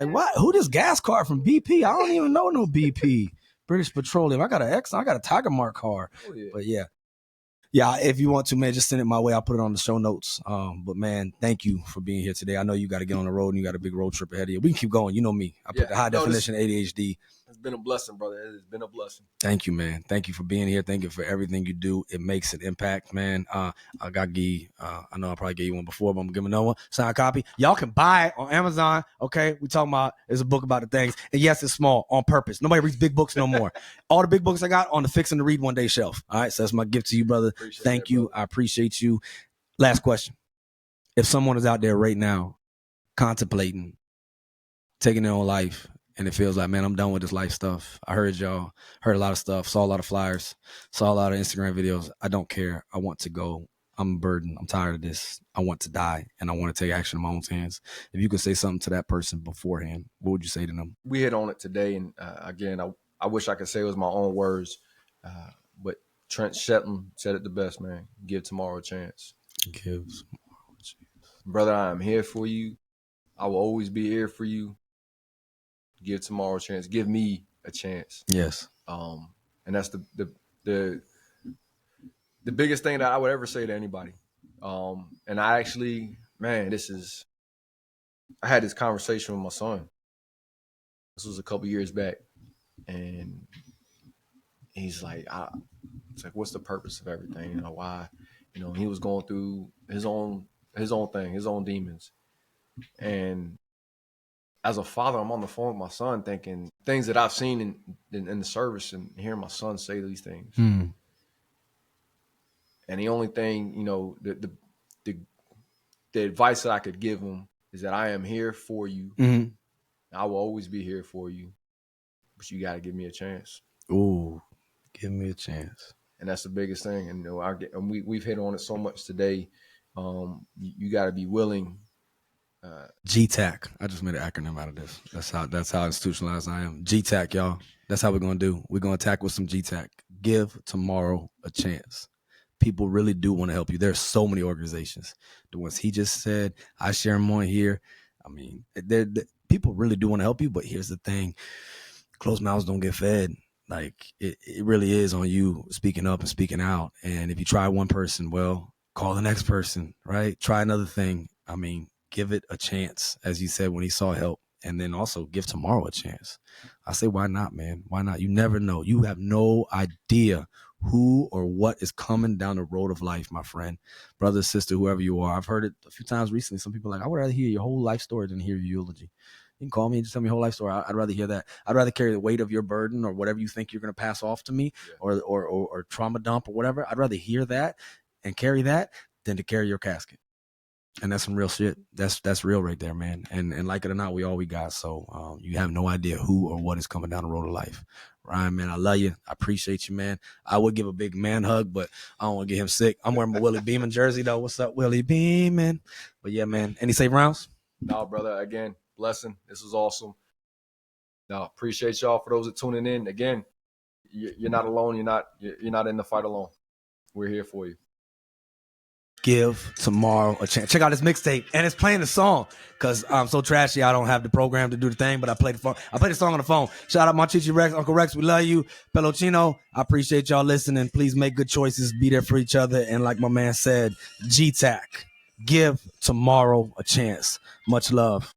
And what? Who this gas card from BP? I don't even know no BP. British Petroleum. I got an Exxon. I got a Tiger Mark car. Oh, yeah. But yeah. If you want to, man, just send it my way. I'll put it on the show notes. But man, thank you for being here today. I know you got to get on the road and you got a big road trip ahead of you. We can keep going. You know me. I put the high definition ADHD. It's been a blessing, brother. It has been a blessing. Thank you, man. Thank you for being here. Thank you for everything you do. It makes an impact, man. I got Gee. I know I probably gave you one before, but I'm giving another one. Signed copy. Y'all can buy it on Amazon. Okay, we talking about it's a book about the things. And yes, it's small on purpose. Nobody reads big books no more. All the big books I got on the fixing to read one day shelf. All right, so that's my gift to you, brother. Thank you. Brother. I appreciate you. Last question. If someone is out there right now contemplating taking their own life, and it feels like, man, I'm done with this life stuff. I heard y'all, heard a lot of stuff, saw a lot of flyers, saw a lot of Instagram videos. I don't care. I want to go. I'm a burden. I'm tired of this. I want to die, and I want to take action in my own hands. If you could say something to that person beforehand, what would you say to them? We hit on it today, and again, I wish I could say it was my own words, but Trent Shetland said it the best, man. Give tomorrow a chance. Give tomorrow a chance. Brother, I am here for you. I will always be here for you. Give tomorrow a chance. Give me a chance. Yes. And that's the biggest thing that I would ever say to anybody. And I actually, man, I had this conversation with my son. This was a couple years back, and he's like, it's like, what's the purpose of everything? You know, why? You know, he was going through his own thing, his own demons. And as a father, I'm on the phone with my son thinking things that I've seen in the service and hearing my son say these things. Mm. And the only thing, you know, the advice that I could give him is that I am here for you. Mm-hmm. I will always be here for you, but you got to give me a chance. Ooh, give me a chance. And that's the biggest thing. And, you know, we've hit on it so much today. You got to be willing. GTAC. I just made an acronym out of this. That's how institutionalized I am. GTAC, y'all. That's how we're going to do. We're going to attack with some GTAC. Give tomorrow a chance. People really do want to help you. There's so many organizations. The ones he just said, I share them on here. I mean, people really do want to help you, but here's the thing. Closed mouths don't get fed. Like, it really is on you speaking up and speaking out. And if you try one person, well, call the next person, right? Try another thing. I mean, give it a chance, as you said when he saw help. And then also give tomorrow a chance. I say, why not, man? Why not? You never know. You have no idea who or what is coming down the road of life, my friend, brother, sister, whoever you are. I've heard it a few times recently. Some people are like, I would rather hear your whole life story than hear your eulogy. You can call me and just tell me your whole life story. I'd rather hear that. I'd rather carry the weight of your burden or whatever you think you're going to pass off to me, or trauma dump or whatever. I'd rather hear that and carry that than to carry your casket. And that's some real shit. That's real right there, man. And like it or not, we all we got. So you have no idea who or what is coming down the road of life. Ryan, man, I love you. I appreciate you, man. I would give a big man hug, but I don't want to get him sick. I'm wearing my Willie Beeman jersey, though. What's up, Willie Beeman? But yeah, man. Any safe rounds? No, brother. Again, blessing. This was awesome. No, appreciate y'all for those that tuning in. Again, you're not alone. You're not in the fight alone. We're here for you. Give tomorrow a chance. Check out this mixtape, and it's playing the song because I'm so trashy. I don't have the program to do the thing, but I play the song on the phone. Shout out my Chichi Rex, Uncle Rex. We love you, Pelocino. I appreciate y'all listening. Please make good choices. Be there for each other, and like my man said, GTAC. Give tomorrow a chance. Much love.